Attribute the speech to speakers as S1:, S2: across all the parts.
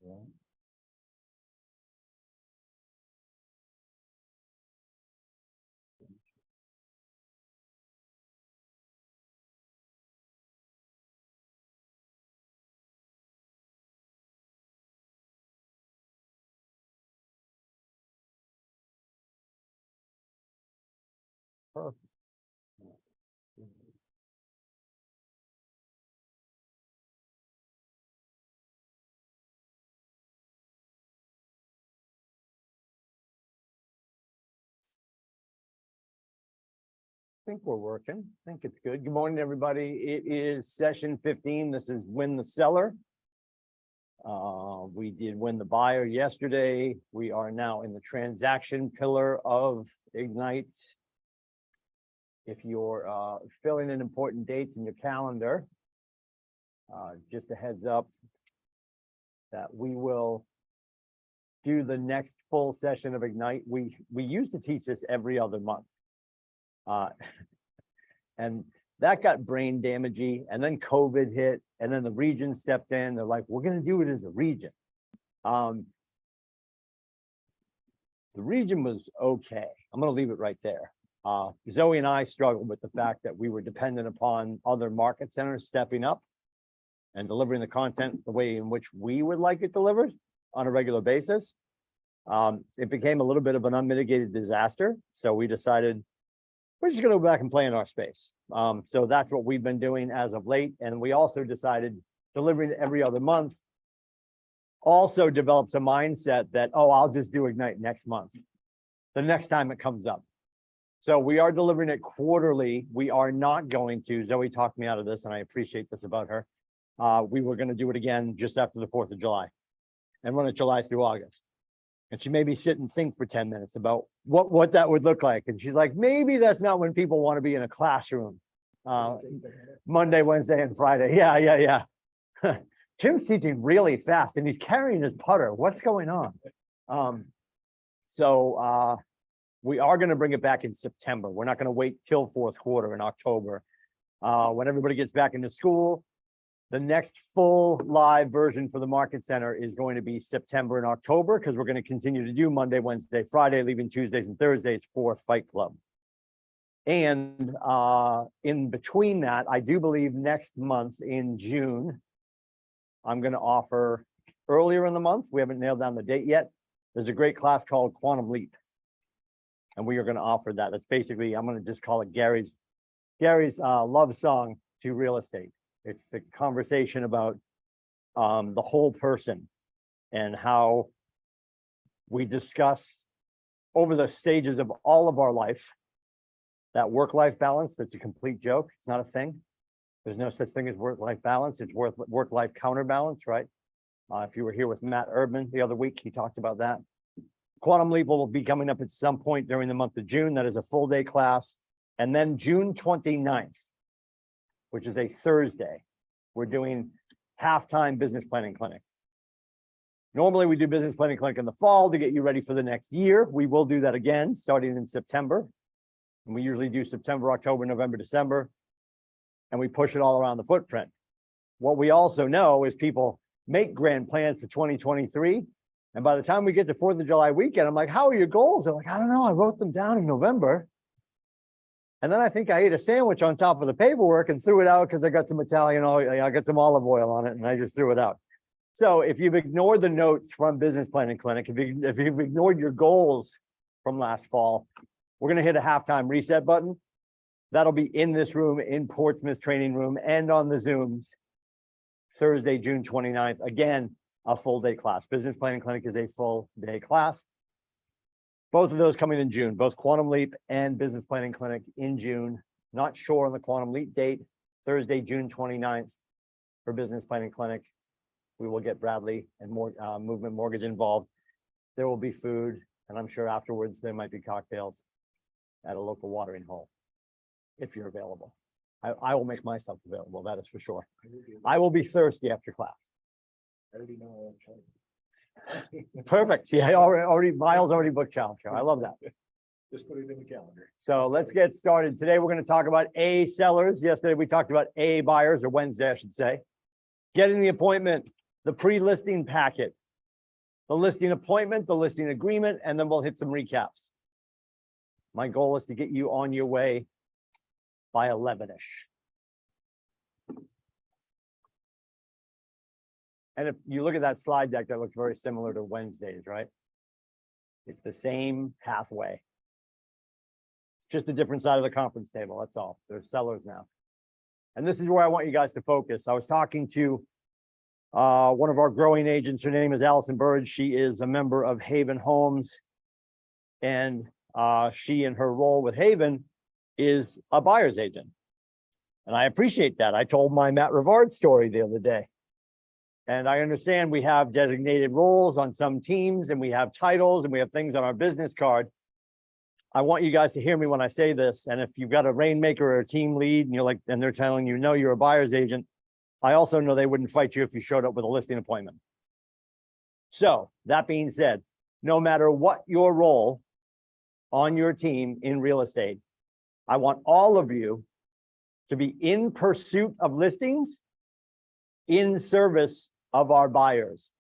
S1: Perfect. I think we're working. I think it's good. Good morning, everybody. It is session 15. This is Win the Seller. We did win the buyer yesterday. We are now in the transaction pillar of Ignite. If you're filling in important dates in your calendar, just a heads up that we will do the next full session of Ignite. We used to teach this every other month. And that got brain damagey, and then COVID hit, and then the region stepped in. They're like, we're going to do it as a region. The region was okay. I'm going to leave it right there. Zoe and I struggled with the fact that we were dependent upon other market centers stepping up and delivering the content the way in which we would like it delivered on a regular basis. It became a little bit of an unmitigated disaster. So we decided we're just going to go back and play in our space. So that's what we've been doing as of late. And we also decided delivering every other month also develops a mindset that, oh, I'll just do Ignite next month, the next time it comes up. So we are delivering it quarterly. We are not going to, Zoe talked me out of this, and I appreciate this about her. We were going to do it again just after the 4th of July and run it July through August. And she made me sit and think for 10 minutes about what that would look like. And she's like, maybe that's not when people want to be in a classroom. Monday, Wednesday, and Friday. Yeah. Tim's teaching really fast and he's carrying his putter. What's going on? So we are going to bring it back in September. We're not going to wait till fourth quarter in October. When everybody gets back into school, the next full live version for the Market Center is going to be September and October, because we're going to continue to do Monday, Wednesday, Friday, leaving Tuesdays and Thursdays for Fight Club. And in between that, I do believe next month in June, I'm going to offer earlier in the month. We haven't nailed down the date yet. There's a great class called Quantum Leap. And we are going to offer that. That's basically, I'm going to just call it Gary's love song to real estate. It's the conversation about the whole person and how we discuss over the stages of all of our life, that work-life balance, that's a complete joke. It's not a thing. There's no such thing as work-life balance. It's work-life counterbalance, right? If you were here with Matt Erdman the other week, he talked about that. Quantum Leap will be coming up at some point during the month of June. That is a full day class. And then June 29th, which is a Thursday, we're doing halftime business planning clinic. Normally we do business planning clinic in the fall to get you ready for the next year. We will do that again starting in September. And we usually do September, October, November, December. And we push it all around the footprint. What we also know is people make grand plans for 2023. And by the time we get to 4th of July weekend, I'm like, how are your goals? They're like, I don't know. I wrote them down in November. And then I think I ate a sandwich on top of the paperwork and threw it out because I got some Italian oil, I got some olive oil on it, and I just threw it out. So if you've ignored the notes from Business Planning Clinic, if you've ignored your goals from last fall, we're going to hit a halftime reset button. That'll be in this room, in Portsmouth training room, and on the Zooms, Thursday, June 29th. Again, a full day class. Business Planning Clinic is a full day class. Both of those coming in June, both Quantum Leap and Business Planning Clinic in June. Not sure on the Quantum Leap date, Thursday, June 29th for Business Planning Clinic. We will get Bradley and more Movement Mortgage involved. There will be food, and I'm sure afterwards there might be cocktails at a local watering hole if you're available. I will make myself available, that is for sure. I will be thirsty after class.
S2: I already know.
S1: Perfect. Yeah, Miles already booked childcare. I love that.
S2: Just put it in the calendar.
S1: So let's get started. Today, we're going to talk about A sellers. Yesterday, we talked about A buyers, or Wednesday, I should say. Getting the appointment, the pre-listing packet, the listing appointment, the listing agreement, and then we'll hit some recaps. My goal is to get you on your way by 11-ish. And if you look at that slide deck, that looks very similar to Wednesday's, right? It's the same pathway. It's just a different side of the conference table, that's all. They're sellers now. And this is where I want you guys to focus. I was talking to one of our growing agents. Her name is Allison Burge. She is a member of Haven Homes. And she, in her role with Haven, is a buyer's agent. And I appreciate that. I told my Matt Rivard story the other day. And I understand we have designated roles on some teams, and we have titles, and we have things on our business card. I want you guys to hear me when I say this. And if you've got a rainmaker or a team lead and you're like, and they're telling you, no, you're a buyer's agent, I also know they wouldn't fight you if you showed up with a listing appointment. So that being said, no matter what your role on your team in real estate, I want all of you to be in pursuit of listings in service of our buyers.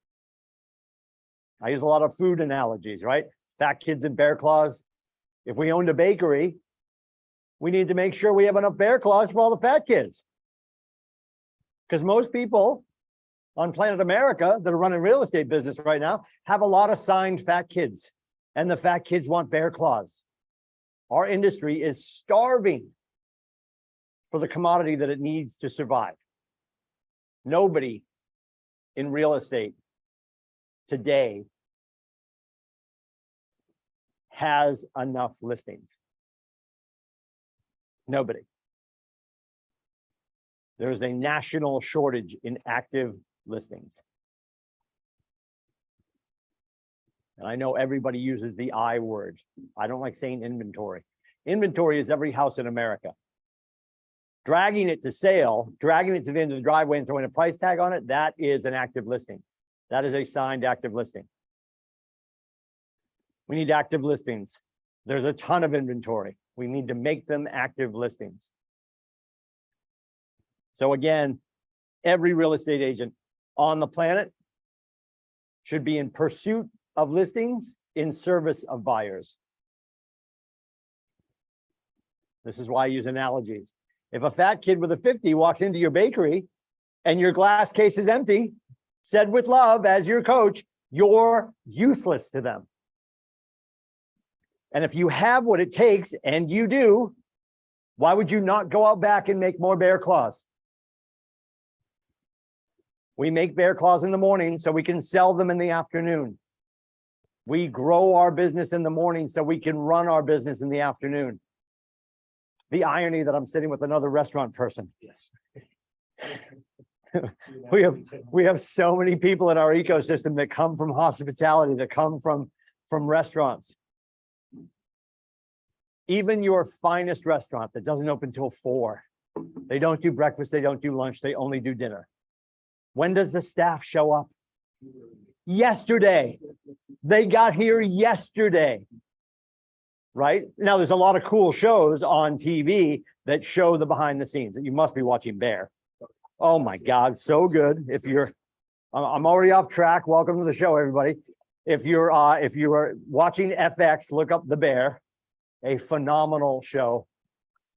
S1: I use a lot of food analogies, right? Fat kids and bear claws. If we owned a bakery, we need to make sure we have enough bear claws for all the fat kids. Because most people on planet America that are running real estate business right now have a lot of signed fat kids, and the fat kids want bear claws. Our industry is starving for the commodity that it needs to survive. Nobody in real estate today has enough listings. Nobody. There is a national shortage in active listings. And I know everybody uses the I word. I don't like saying inventory. Inventory is every house in America. Dragging it to sale, dragging it to the end of the driveway and throwing a price tag on it, that is an active listing. That is a signed active listing. We need active listings. There's a ton of inventory. We need to make them active listings. So again, every real estate agent on the planet should be in pursuit of listings in service of buyers. This is why I use analogies. If a fat kid with a 50 walks into your bakery and your glass case is empty, said with love as your coach, you're useless to them. And if you have what it takes, and you do, why would you not go out back and make more bear claws? We make bear claws in the morning so we can sell them in the afternoon. We grow our business in the morning so we can run our business in the afternoon. The irony that I'm sitting with another restaurant person.
S2: Yes.
S1: We have so many people in our ecosystem that come from hospitality, that come from restaurants. Even your finest restaurant that doesn't open till 4. They don't do breakfast, they don't do lunch, they only do dinner. When does the staff show up? Yesterday. They got here yesterday. Right? Now, there's a lot of cool shows on TV that show the behind the scenes. You must be watching Bear. Oh my God, so good. If you're, I'm already off track. Welcome to the show, everybody. If you are watching FX, look up The Bear, a phenomenal show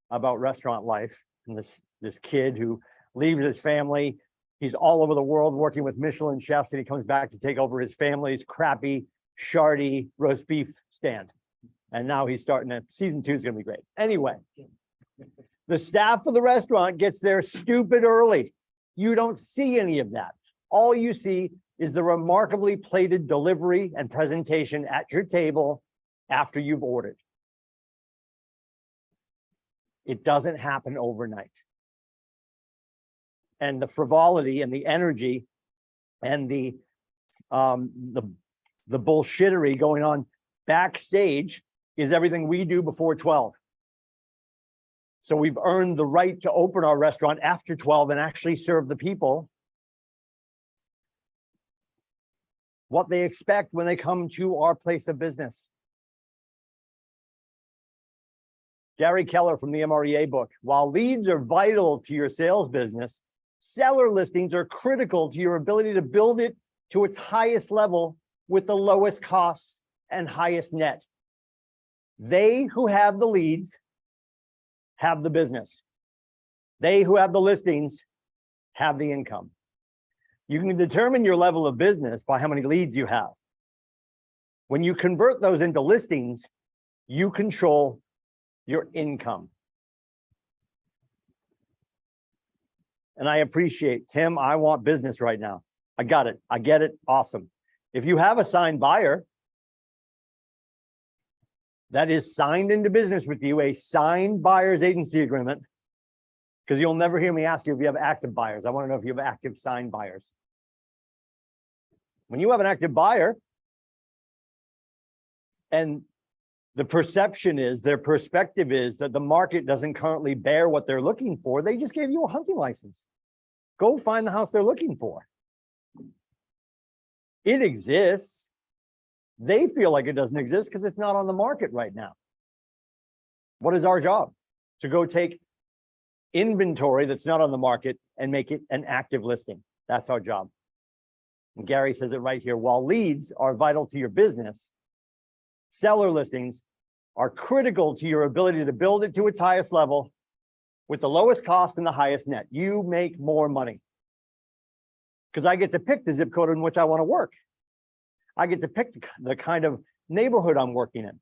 S1: about restaurant life. And this kid who leaves his family. He's all over the world working with Michelin chefs, and he comes back to take over his family's crappy, shardy roast beef stand. And now he's starting season 2 is going to be great. Anyway, the staff of the restaurant gets there stupid early. You don't see any of that. All you see is the remarkably plated delivery and presentation at your table after you've ordered. It doesn't happen overnight. And the frivolity and the energy and the bullshittery going on backstage is everything we do before 12. So we've earned the right to open our restaurant after 12 and actually serve the people what they expect when they come to our place of business. Gary Keller from the MREA book, while leads are vital to your sales business, seller listings are critical to your ability to build it to its highest level with the lowest costs and highest net. They who have the leads have the business. They who have the listings have the income. You can determine your level of business by how many leads you have. When you convert those into listings, you control your income. And I appreciate, Tim, I want business right now. I got it. I get it. Awesome. If you have a signed buyer that is signed into business with you, a signed buyer's agency agreement, because you'll never hear me ask you if you have active buyers. I want to know if you have active signed buyers. When you have an active buyer, and the perception is, their perspective is that the market doesn't currently bear what they're looking for, they just gave you a hunting license. Go find the house they're looking for. It exists. They feel like it doesn't exist because it's not on the market right now. What is our job? To go take inventory that's not on the market and make it an active listing. That's our job. And Gary says it right here. While leads are vital to your business, seller listings are critical to your ability to build it to its highest level with the lowest cost and the highest net. You make more money because I get to pick the zip code in which I want to work. I get to pick the kind of neighborhood I'm working in.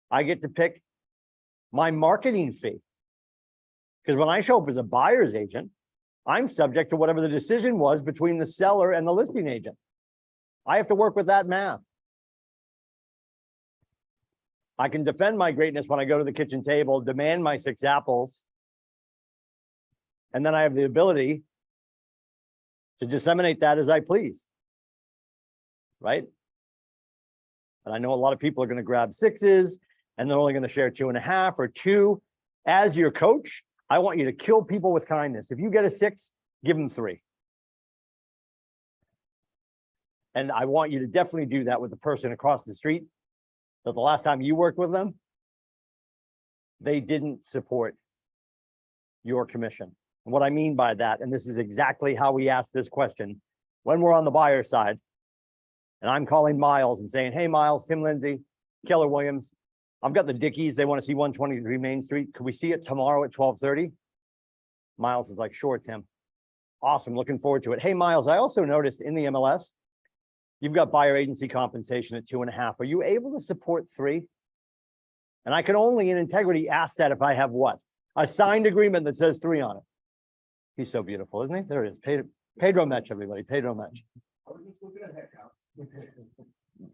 S1: I get to pick my marketing fee. Because when I show up as a buyer's agent, I'm subject to whatever the decision was between the seller and the listing agent. I have to work with that math. I can defend my greatness when I go to the kitchen table, demand my 6 apples, and then I have the ability to disseminate that as I please, right? And I know a lot of people are going to grab 6s, and they're only going to share 2.5 or 2. As your coach, I want you to kill people with kindness. If you get a 6, give them 3. And I want you to definitely do that with the person across the street. That the last time you worked with them, they didn't support your commission. And what I mean by that, and this is exactly how we ask this question, when we're on the buyer side, and I'm calling Miles and saying, hey, Miles, Tim Lindsay, Keller Williams, I've got the Dickies. They want to see 123 Main Street. Could we see it tomorrow at 12:30? Miles is like, sure, Tim. Awesome. Looking forward to it. Hey, Miles, I also noticed in the MLS, you've got buyer agency compensation at 2.5. Are you able to support 3? And I can only in integrity ask that if I have what? A signed agreement that says 3 on it. He's so beautiful, isn't he? There it is. Pedro Mech, everybody. Pedro Mech.
S2: I was just looking at head counts.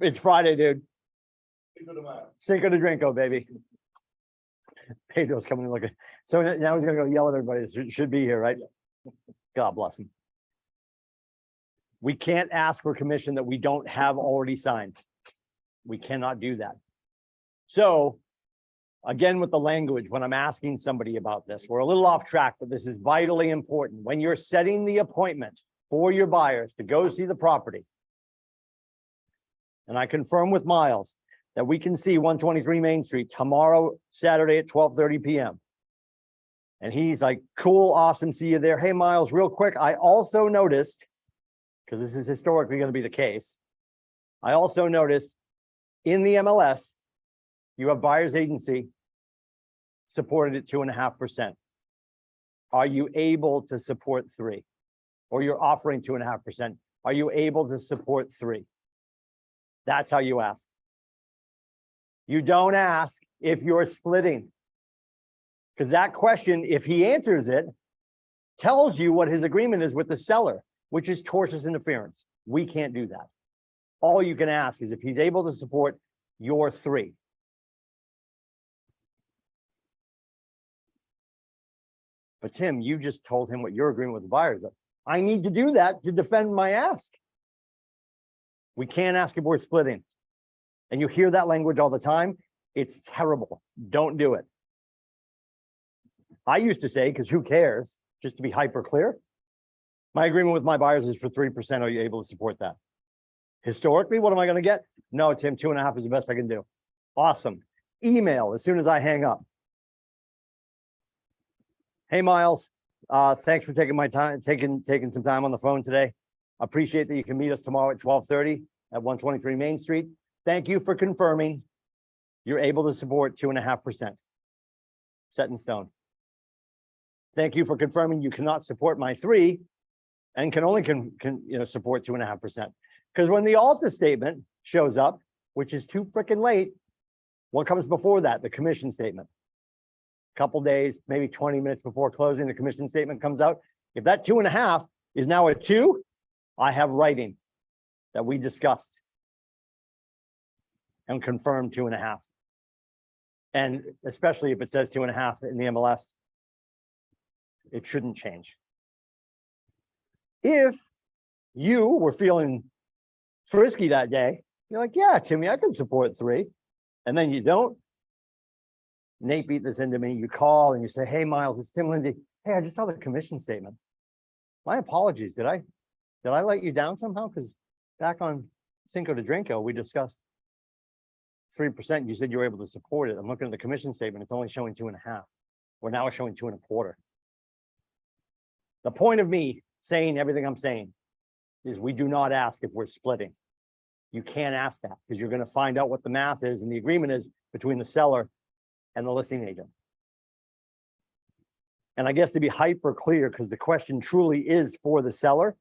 S1: It's Friday, dude.
S2: Cinco de Mayo.
S1: Cinco de Drinko, baby. Pedro's coming to look at. So now he's gonna go yell at everybody that should be here, right? God bless him. We can't ask for commission that we don't have already signed. We cannot do that. So again, with the language, when I'm asking somebody about this, we're a little off track, but this is vitally important. When you're setting the appointment for your buyers to go see the property, and I confirm with Miles that we can see 123 Main Street tomorrow, Saturday at 12:30 p.m. And he's like, cool, awesome, see you there. Hey, Miles, real quick, I also noticed, because this is historically going to be the case, I also noticed in the MLS, you have buyer's agency supported at 2.5%. Are you able to support 3? Or you're offering 2.5%. Are you able to support 3? That's how you ask. You don't ask if you're splitting. Because that question, if he answers it, tells you what his agreement is with the seller, which is tortious interference. We can't do that. All you can ask is if he's able to support your 3. But Tim, you just told him what your agreement with the buyers is. I need to do that to defend my ask. We can't ask if we're splitting. And you hear that language all the time. It's terrible. Don't do it. I used to say, because who cares, just to be hyper clear, my agreement with my buyers is for 3%. Are you able to support that? Historically, what am I going to get? No, Tim, 2.5 is the best I can do. Awesome. Email as soon as I hang up. Hey, Miles, thanks for taking my time, taking some time on the phone today. Appreciate that you can meet us tomorrow at 12:30. at 123 Main Street. Thank you for confirming you're able to support 2.5%. Set in stone. Thank you for confirming you cannot support my 3 and can only support 2.5%. Because when the Alta statement shows up, which is too freaking late, what comes before that? The commission statement. Couple days, maybe 20 minutes before closing, the commission statement comes out. If that 2.5 is now a 2, I have writing that we discussed and confirmed 2.5. And especially if it says 2.5 in the MLS, it shouldn't change. If you were feeling frisky that day, you're like, yeah, Timmy, I can support 3. And then you don't. Nate beat this into me. You call and you say, hey, Miles, it's Tim Lindsay. Hey, I just saw the commission statement. My apologies. Did I let you down somehow? Because back on Cinco de Drinko, we discussed 3%. You said you were able to support it. I'm looking at the commission statement. It's only showing 2.5. We're now showing 2.25. The point of me saying everything I'm saying is we do not ask if we're splitting. You can't ask that because you're going to find out what the math is and the agreement is between the seller and the listing agent. And I guess to be hyper clear, because the question truly is for the seller.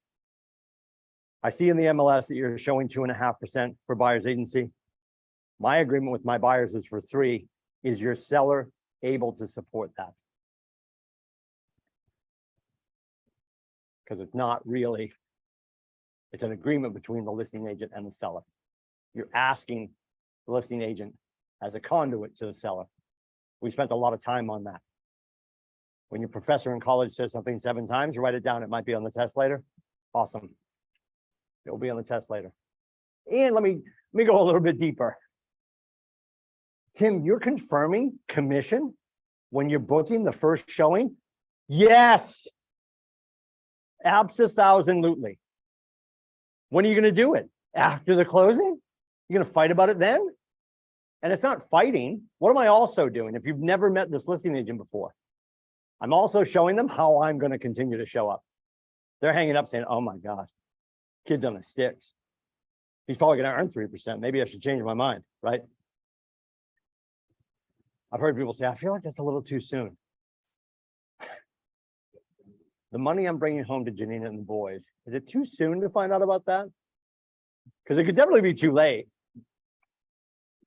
S1: I see in the MLS that you're showing 2.5% for buyer's agency. My agreement with my buyers is for 3. Is your seller able to support that? Because it's not really, it's an agreement between the listing agent and the seller. You're asking the listing agent as a conduit to the seller. We spent a lot of time on that. When your professor in college says something 7 times, write it down. It might be on the test later. Awesome. It will be on the test later. And let me go a little bit deeper. Tim, you're confirming commission when you're booking the first showing? Yes. Absolutely. When are you going to do it? After the closing? You're going to fight about it then? And it's not fighting. What am I also doing? If you've never met this listing agent before, I'm also showing them how I'm going to continue to show up. They're hanging up saying, oh my gosh, kid's on the sticks. He's probably going to earn 3%. Maybe I should change my mind, right? I've heard people say, I feel like that's a little too soon. The money I'm bringing home to Janina and the boys, is it too soon to find out about that? Because it could definitely be too late.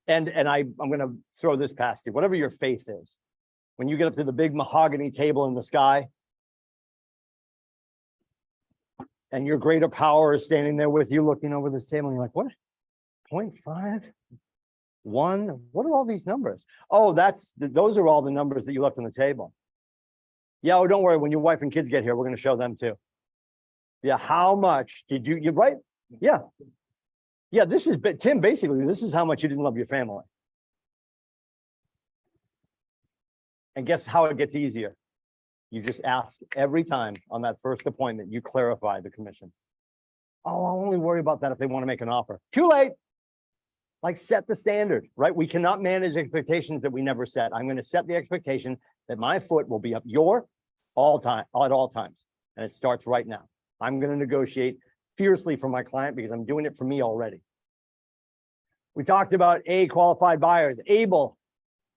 S1: And I'm going to throw this past you, whatever your faith is. When you get up to the big mahogany table in the sky, and your greater power is standing there with you looking over this table, and you're like, what? 0.5? 1? What are all these numbers? Oh, those are all the numbers that you left on the table. Yeah, oh, don't worry. When your wife and kids get here, we're going to show them too. Yeah, how much did you're right? Yeah. Yeah, this is, Tim, basically, this is how much you didn't love your family. And guess how it gets easier? You just ask every time on that first appointment, you clarify the commission. Oh, I'll only worry about that if they want to make an offer. Too late. Like, set the standard, right? We cannot manage expectations that we never set. I'm going to set the expectation that my foot will be up at all times. And it starts right now. I'm going to negotiate fiercely for my client because I'm doing it for me already. We talked about qualified buyers, able,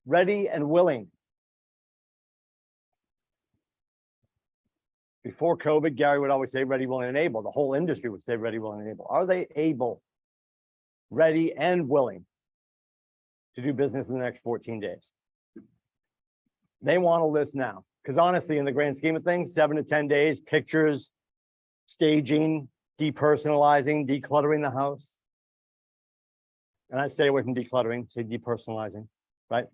S1: ready, and willing. Before COVID, Gary would always say ready, willing, and able. The whole industry would say ready, willing, and able. Are they able, ready, and willing to do business in the next 14 days? They want a list now. Because honestly, in the grand scheme of things, 7 to 10 days, pictures, staging, depersonalizing, decluttering the house. And I stay away from decluttering, say depersonalizing, right?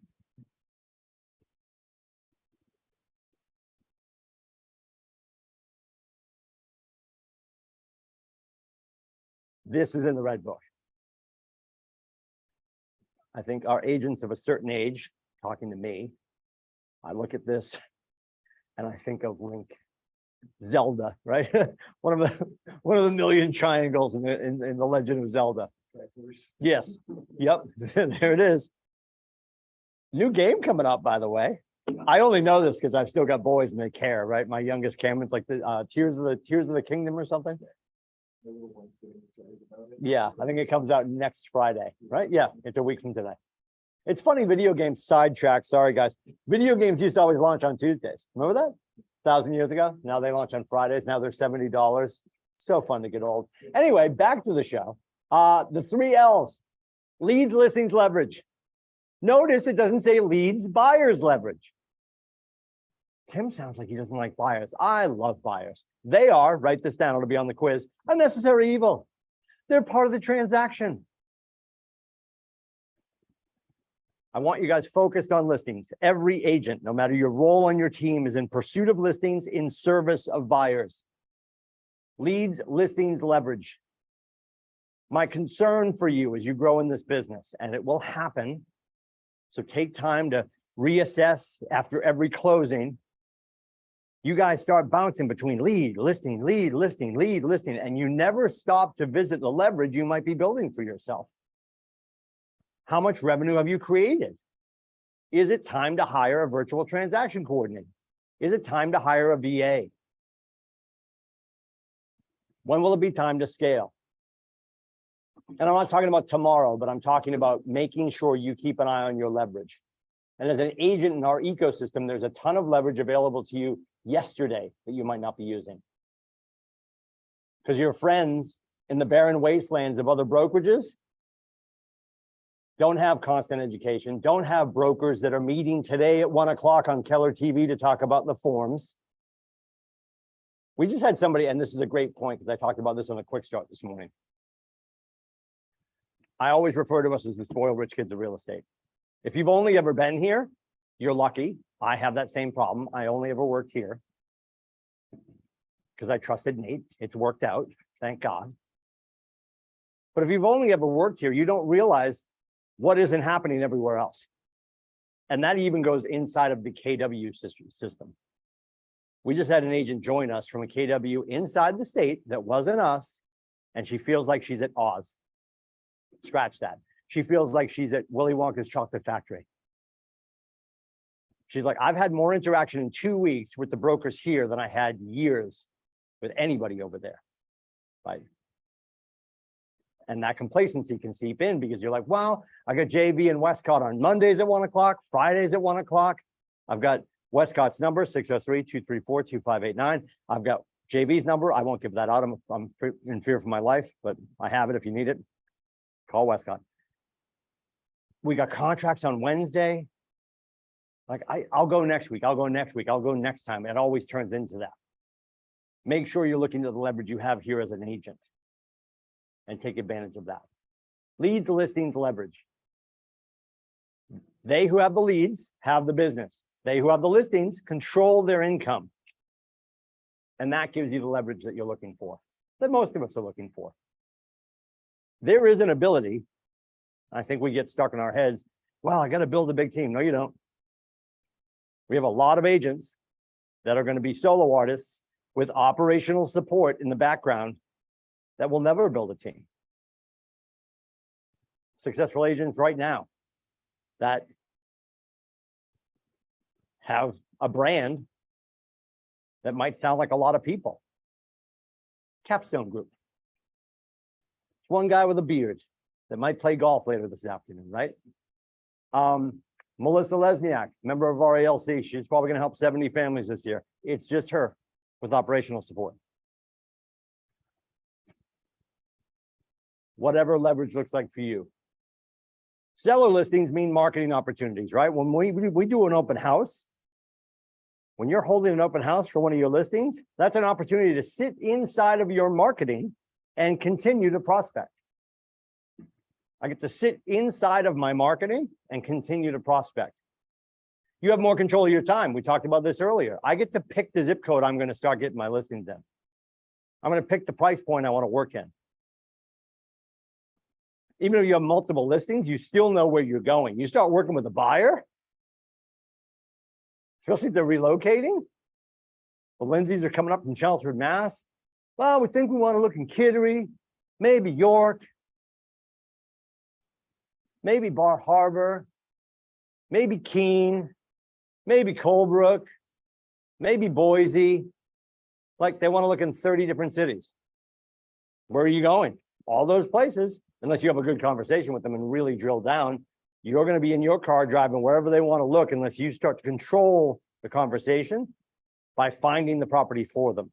S1: This is in the red book. I think our agents of a certain age, talking to me, I look at this and I think of Link, Zelda, right? one of the million triangles in the Legend of Zelda. Yes. Yep. There it is. New game coming up, by the way. I only know this because I've still got boys and they care, right? My youngest Cameron's like the Tears of the Kingdom or something.
S2: little one's getting excited about it.
S1: Yeah, I think it comes out next Friday, right? Yeah, it's a week from today. It's funny, video games sidetrack. Sorry, guys. Video games used to always launch on Tuesdays. Remember that? 1,000 years ago. Now they launch on Fridays. Now they're $70. So fun to get old. Anyway, back to the show. The 3 L's: leads, listings, leverage. Notice it doesn't say leads, buyers, leverage. Tim sounds like he doesn't like buyers. I love buyers. They are, write this down, it'll be on the quiz, a necessary evil. They're part of the transaction. I want you guys focused on listings. Every agent, no matter your role on your team, is in pursuit of listings in service of buyers. Leads, listings, leverage. My concern for you as you grow in this business, and it will happen, so take time to reassess after every closing. You guys start bouncing between lead, listing, lead, listing, lead, listing, and you never stop to visit the leverage you might be building for yourself. How much revenue have you created? Is it time to hire a virtual transaction coordinator? Is it time to hire a VA? When will it be time to scale? And I'm not talking about tomorrow, but I'm talking about making sure you keep an eye on your leverage. And as an agent in our ecosystem, there's a ton of leverage available to you yesterday that you might not be using. Because your friends in the barren wastelands of other brokerages don't have constant education, don't have brokers that are meeting today at 1 o'clock on Keller TV to talk about the forms. We just had somebody, and this is a great point because I talked about this on a quick start this morning. I always refer to us as the spoiled rich kids of real estate. If you've only ever been here, you're lucky. I have that same problem. I only ever worked here because I trusted Nate. It's worked out, thank God. But if you've only ever worked here, you don't realize what isn't happening everywhere else. And that even goes inside of the KW system. We just had an agent join us from a KW inside the state that wasn't us, and she feels like she's at Oz. Scratch that. She feels like she's at Willy Wonka's chocolate factory. She's like, I've had more interaction in 2 weeks with the brokers here than I had years with anybody over there, right? And that complacency can seep in because you're like, well, I got JB and Westcott on Mondays at 1 o'clock, Fridays at 1 o'clock. I've got Westcott's number, 603-234-2589. I've got JB's number. I won't give that out. I'm in fear for my life, but I have it if you need it. Call Westcott. We got contracts on Wednesday. Like, I'll go next week. I'll go next week. I'll go next time. It always turns into that. Make sure you're looking at the leverage you have here as an agent and take advantage of that. Leads, listings, leverage. They who have the leads have the business. They who have the listings control their income. And that gives you the leverage that you're looking for, that most of us are looking for. There is an ability. I think we get stuck in our heads. Well, I got to build a big team. No, you don't. We have a lot of agents that are going to be solo artists with operational support in the background that will never build a team. Successful agents right now that have a brand that might sound like a lot of people. Capstone Group. One guy with a beard that might play golf later this afternoon, right? Melissa Lesniak, member of our ALC. She's probably going to help 70 families this year. It's just her with operational support. Whatever leverage looks like for you. Seller listings mean marketing opportunities, right? When we do an open house, when you're holding an open house for one of your listings, that's an opportunity to sit inside of your marketing and continue to prospect. I get to sit inside of my marketing and continue to prospect. You have more control of your time. We talked about this earlier. I get to pick the zip code I'm going to start getting my listings in. I'm going to pick the price point I want to work in. Even if you have multiple listings, you still know where you're going. You start working with a buyer, especially if they're relocating. The Lindsays are coming up from Chelmsford, Mass. Well, we think we want to look in Kittery, maybe York, maybe Bar Harbor, maybe Keene, maybe Colebrook, maybe Boise. Like, they want to look in 30 different cities. Where are you going? All those places, unless you have a good conversation with them and really drill down, you're gonna be in your car driving wherever they want to look unless you start to control the conversation by finding the property for them.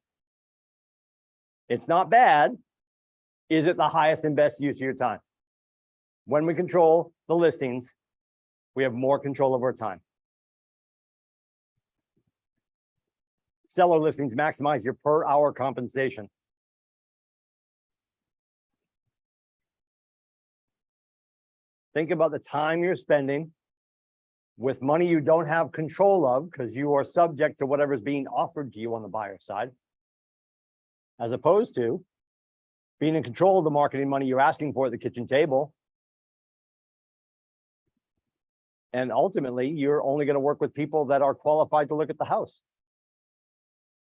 S1: It's not bad. Is it the highest and best use of your time? When we control the listings, we have more control over our time. Seller listings maximize your per hour compensation. Think about the time you're spending with money you don't have control of because you are subject to whatever's being offered to you on the buyer side, as opposed to being in control of the marketing money you're asking for at the kitchen table. And ultimately, you're only going to work with people that are qualified to look at the house.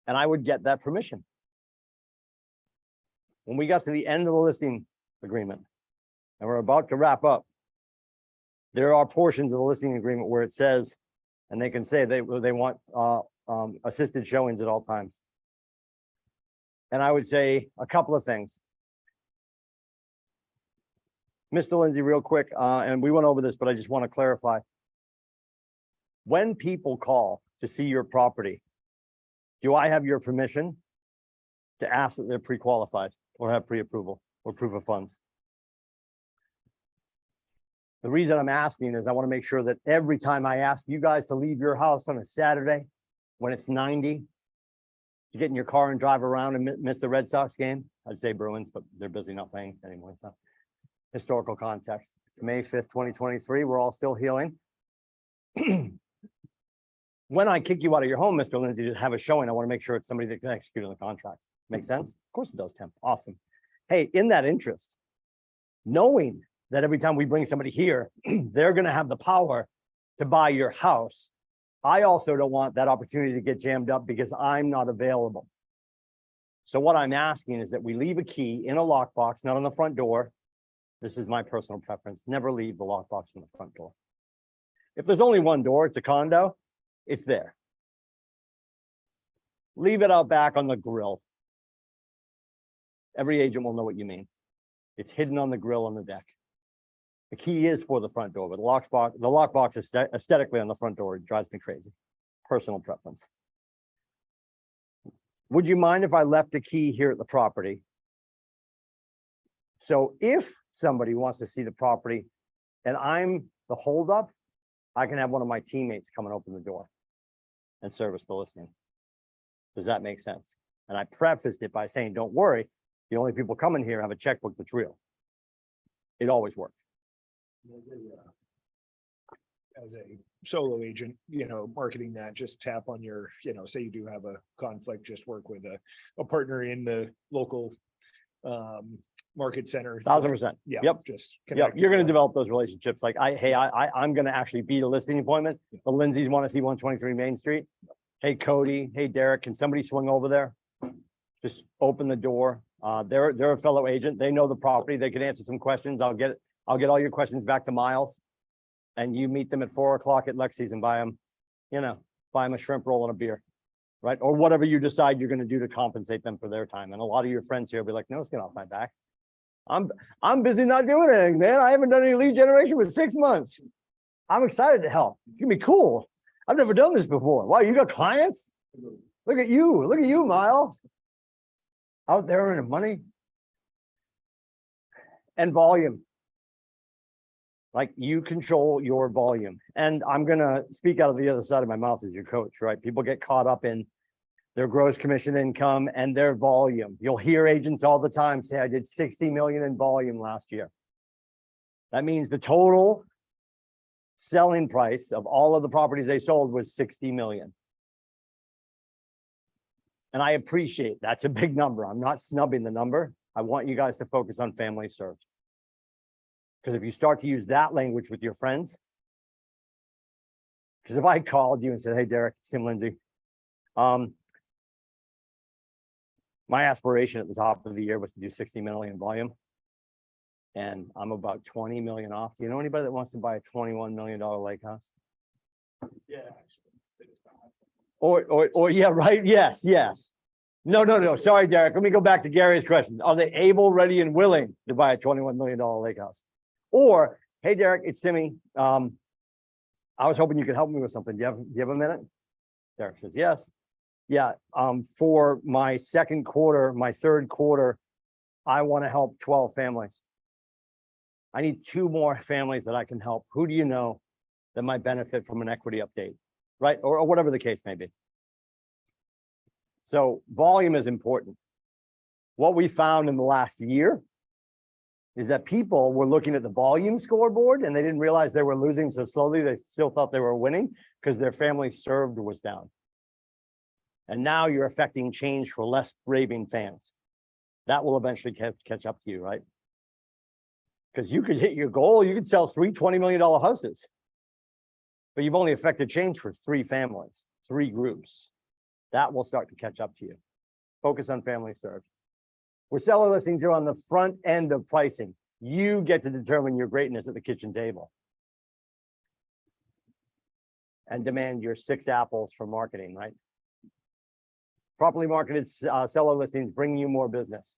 S1: And I would get that permission. When we got to the end of the listing agreement, and we're about to wrap up, there are portions of the listing agreement where it says, and they can say they want assisted showings at all times. And I would say a couple of things. Mr. Lindsay, real quick, and we went over this, but I just want to clarify. When people call to see your property, do I have your permission to ask that they're pre-qualified or have pre-approval or proof of funds? The reason I'm asking is I want to make sure that every time I ask you guys to leave your house on a Saturday when it's 90, to get in your car and drive around and miss the Red Sox game, I'd say Bruins, but they're busy not playing anymore. So historical context. It's May 5th, 2023. We're all still healing. When I kick you out of your home, Mr. Lindsay, to have a showing, I want to make sure it's somebody that can execute on the contract. Make sense? Of course it does, Tim. Awesome. Hey, in that interest, knowing that every time we bring somebody here, they're going to have the power to buy your house. I also don't want that opportunity to get jammed up because I'm not available. So what I'm asking is that we leave a key in a lockbox, not on the front door. This is my personal preference. Never leave the lockbox on the front door. If there's only one door, it's a condo, it's there. Leave it out back on the grill. Every agent will know what you mean. It's hidden on the grill on the deck. The key is for the front door, but the lockbox is aesthetically on the front door. It drives me crazy. Personal preference. Would you mind if I left a key here at the property? So if somebody wants to see the property and I'm the holdup, I can have one of my teammates come and open the door and service the listing. Does that make sense? And I prefaced it by saying, don't worry, the only people coming here have a checkbook that's real. It always works.
S2: As a solo agent, marketing that, just tap on your, say you do have a conflict, just work with a partner in the local market center.
S1: 1000%.
S2: Yeah.
S1: Yep.
S2: Just
S1: Yep.
S2: connect.
S1: You're going to develop those relationships. Like I'm going to actually be the listing appointment. The Lindsays want to see 123 Main Street. Hey, Cody. Hey, Derek. Can somebody swing over there? Just open the door. They're a fellow agent. They know the property. They can answer some questions. I'll get all your questions back to Miles, and you meet them at 4 o'clock at Lexi's and buy them a shrimp roll and a beer, right? Or whatever you decide you're going to do to compensate them for their time. And a lot of your friends here will be like, no, it's get off my back. I'm busy not doing anything, man. I haven't done any lead generation for 6 months. I'm excited to help. It's gonna be cool. I've never done this before. Wow, you got clients? Look at you, Miles. Out there earning money. And volume. Like, you control your volume. And I'm gonna speak out of the other side of my mouth as your coach, right? People get caught up in their gross commission income and their volume. You'll hear agents all the time say, I did 60 million in volume last year. That means the total selling price of all of the properties they sold was 60 million. And I appreciate that's a big number. I'm not snubbing the number. I want you guys to focus on family served. Because if you start to use that language with your friends, because if I called you and said, hey, Derek, it's Tim Lindsay. My aspiration at the top of the year was to do 60 million volume. And I'm about 20 million off. Do you know anybody that wants to buy a $21 million lake house?
S2: Yeah.
S1: Or yeah, right. Yes. No. Sorry, Derek. Let me go back to Gary's question. Are they able, ready, and willing to buy a $21 million lake house? Or, hey, Derek, it's Timmy. I was hoping you could help me with something. Do you have a minute? Derek says, yes. Yeah, for my second quarter, my third quarter, I want to help 12 families. I need 2 more families that I can help. Who do you know that might benefit from an equity update, right? Or whatever the case may be. So volume is important. What we found in the last year is that people were looking at the volume scoreboard and they didn't realize they were losing so slowly. They still thought they were winning because their family served was down. And now you're affecting change for less raving fans. That will eventually catch up to you, right? Because you could hit your goal, you could sell 3 $20 million houses, but you've only affected change for 3 families, 3 groups. That will start to catch up to you. Focus on family served. Where seller listings are on the front end of pricing. You get to determine your greatness at the kitchen table. And demand your 6 apples for marketing, right? Properly marketed seller listings bring you more business.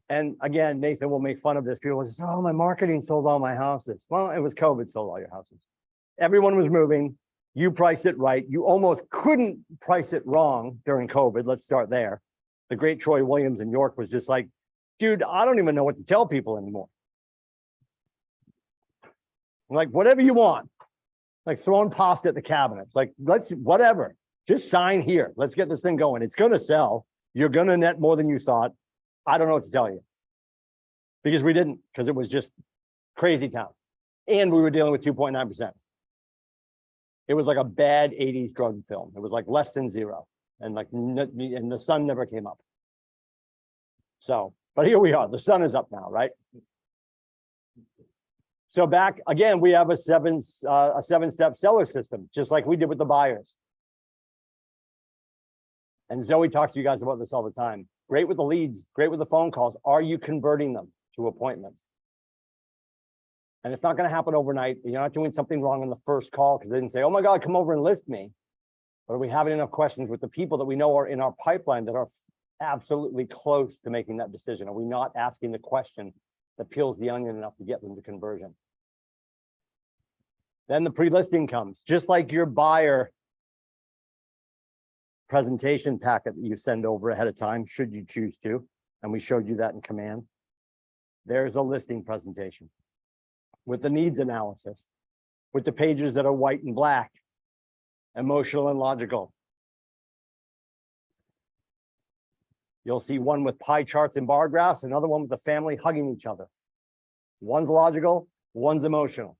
S1: And again, Nathan will make fun of this. People will say, oh, my marketing sold all my houses. Well, it was COVID sold all your houses. Everyone was moving. You priced it right. You almost couldn't price it wrong during COVID. Let's start there. The great Troy Williams in York was just like, dude, I don't even know what to tell people anymore. Like, whatever you want. Like throwing pasta at the cabinets. Like, let's, whatever. Just sign here. Let's get this thing going. It's going to sell. You're going to net more than you thought. I don't know what to tell you. Because we didn't, because it was just crazy town. And we were dealing with 2.9%. It was like a bad 80s drug film. It was like less than 0. And like, and the sun never came up. So, but here we are. The sun is up now, right? So back again, we have a 7-step seller system, just like we did with the buyers. And Zoe talks to you guys about this all the time. Great with the leads, great with the phone calls. Are you converting them to appointments? And it's not going to happen overnight. You're not doing something wrong on the first call because they didn't say, oh my God, come over and list me. But are we having enough questions with the people that we know are in our pipeline that are absolutely close to making that decision? Are we not asking the question that peels the onion enough to get them to conversion? Then the pre-listing comes, just like your buyer presentation packet that you send over ahead of time, should you choose to, and we showed you that in command. There's a listing presentation with the needs analysis, with the pages that are white and black, emotional and logical. You'll see one with pie charts and bar graphs, another one with the family hugging each other. One's logical, one's emotional.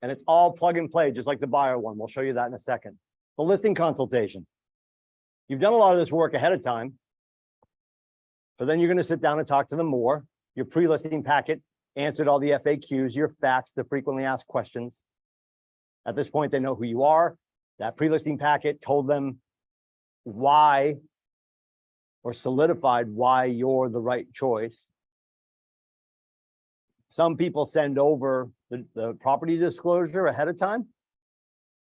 S1: And it's all plug and play, just like the buyer one. We'll show you that in a second. The listing consultation. You've done a lot of this work ahead of time, but then you're going to sit down and talk to them more. Your pre-listing packet answered all the FAQs, your facts, the frequently asked questions. At this point, they know who you are. That pre-listing packet told them why, or solidified why you're the right choice. Some people send over the property disclosure ahead of time.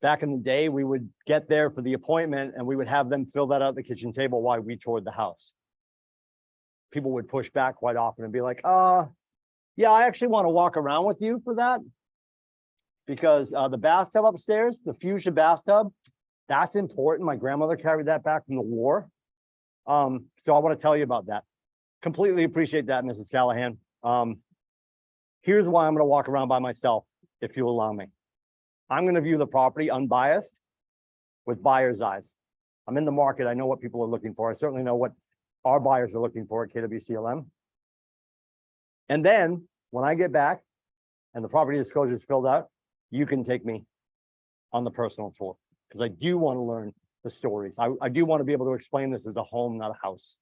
S1: Back in the day, we would get there for the appointment and we would have them fill that out at the kitchen table while we toured the house. People would push back quite often and be like, yeah, I actually want to walk around with you for that. Because the bathtub upstairs, the fuchsia bathtub, that's important. My grandmother carried that back from the war. So I want to tell you about that. Completely appreciate that, Mrs. Callahan. Here's why I'm going to walk around by myself, if you allow me. I'm going to view the property unbiased with buyer's eyes. I'm in the market. I know what people are looking for. I certainly know what our buyers are looking for at KWCLM. And then when I get back and the property disclosure is filled out, you can take me on the personal tour because I do want to learn the stories. I do want to be able to explain this as a home, not a house.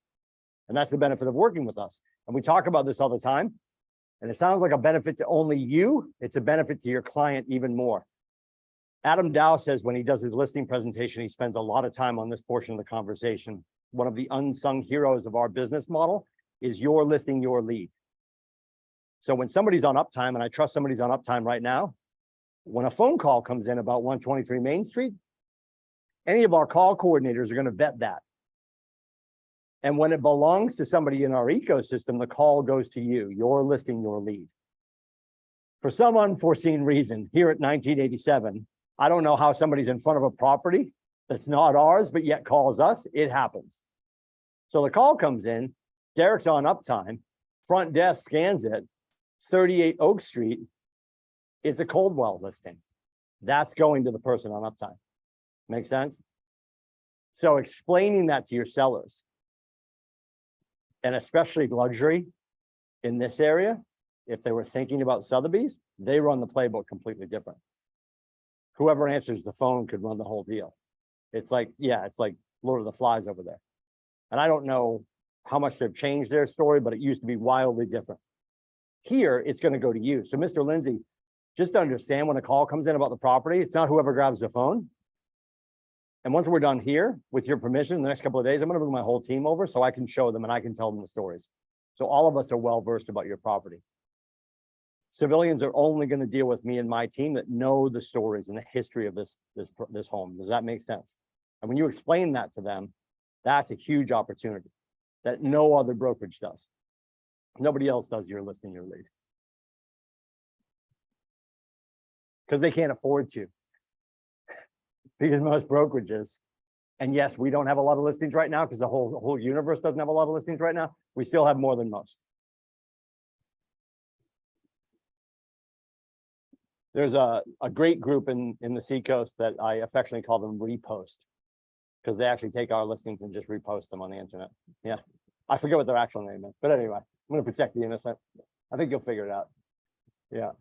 S1: And that's the benefit of working with us. And we talk about this all the time. And it sounds like a benefit to only you. It's a benefit to your client even more. Adam Dow says when he does his listing presentation, he spends a lot of time on this portion of the conversation. One of the unsung heroes of our business model is your listing, your lead. So when somebody's on uptime, and I trust somebody's on uptime right now, when a phone call comes in about 123 Main Street, Any of our call coordinators are going to vet that. And when it belongs to somebody in our ecosystem, the call goes to you. You're listing your lead. For some unforeseen reason, here at 1987, I don't know how somebody's in front of a property that's not ours, but yet calls us. It happens. So the call comes in, Derek's on uptime, front desk scans it, 38 Oak Street. It's a Coldwell listing. That's going to the person on uptime. Make sense? So explaining that to your sellers, and especially luxury in this area, if they were thinking about Sotheby's, they run the playbook completely different. Whoever answers the phone could run the whole deal. It's like, yeah, it's like Lord of the Flies over there. And I don't know how much they've changed their story, but it used to be wildly different. Here, it's going to go to you. So Mr. Lindsay, just understand when a call comes in about the property, it's not whoever grabs the phone. And once we're done here, with your permission, in the next couple of days, I'm going to bring my whole team over so I can show them and I can tell them the stories. So all of us are well versed about your property. Civilians are only going to deal with me and my team that know the stories and the history of this home. Does that make sense? And when you explain that to them, that's a huge opportunity that no other brokerage does. Nobody else does your listing your lead. Because they can't afford to. Because most brokerages, and yes, we don't have a lot of listings right now because the whole universe doesn't have a lot of listings right now. We still have more than most. There's a great group in the Seacoast that I affectionately call them Repost, because they actually take our listings and just repost them on the internet. Yeah, I forget what their actual name is, but anyway, I'm going to protect the innocent. I think you'll figure it out. Yeah.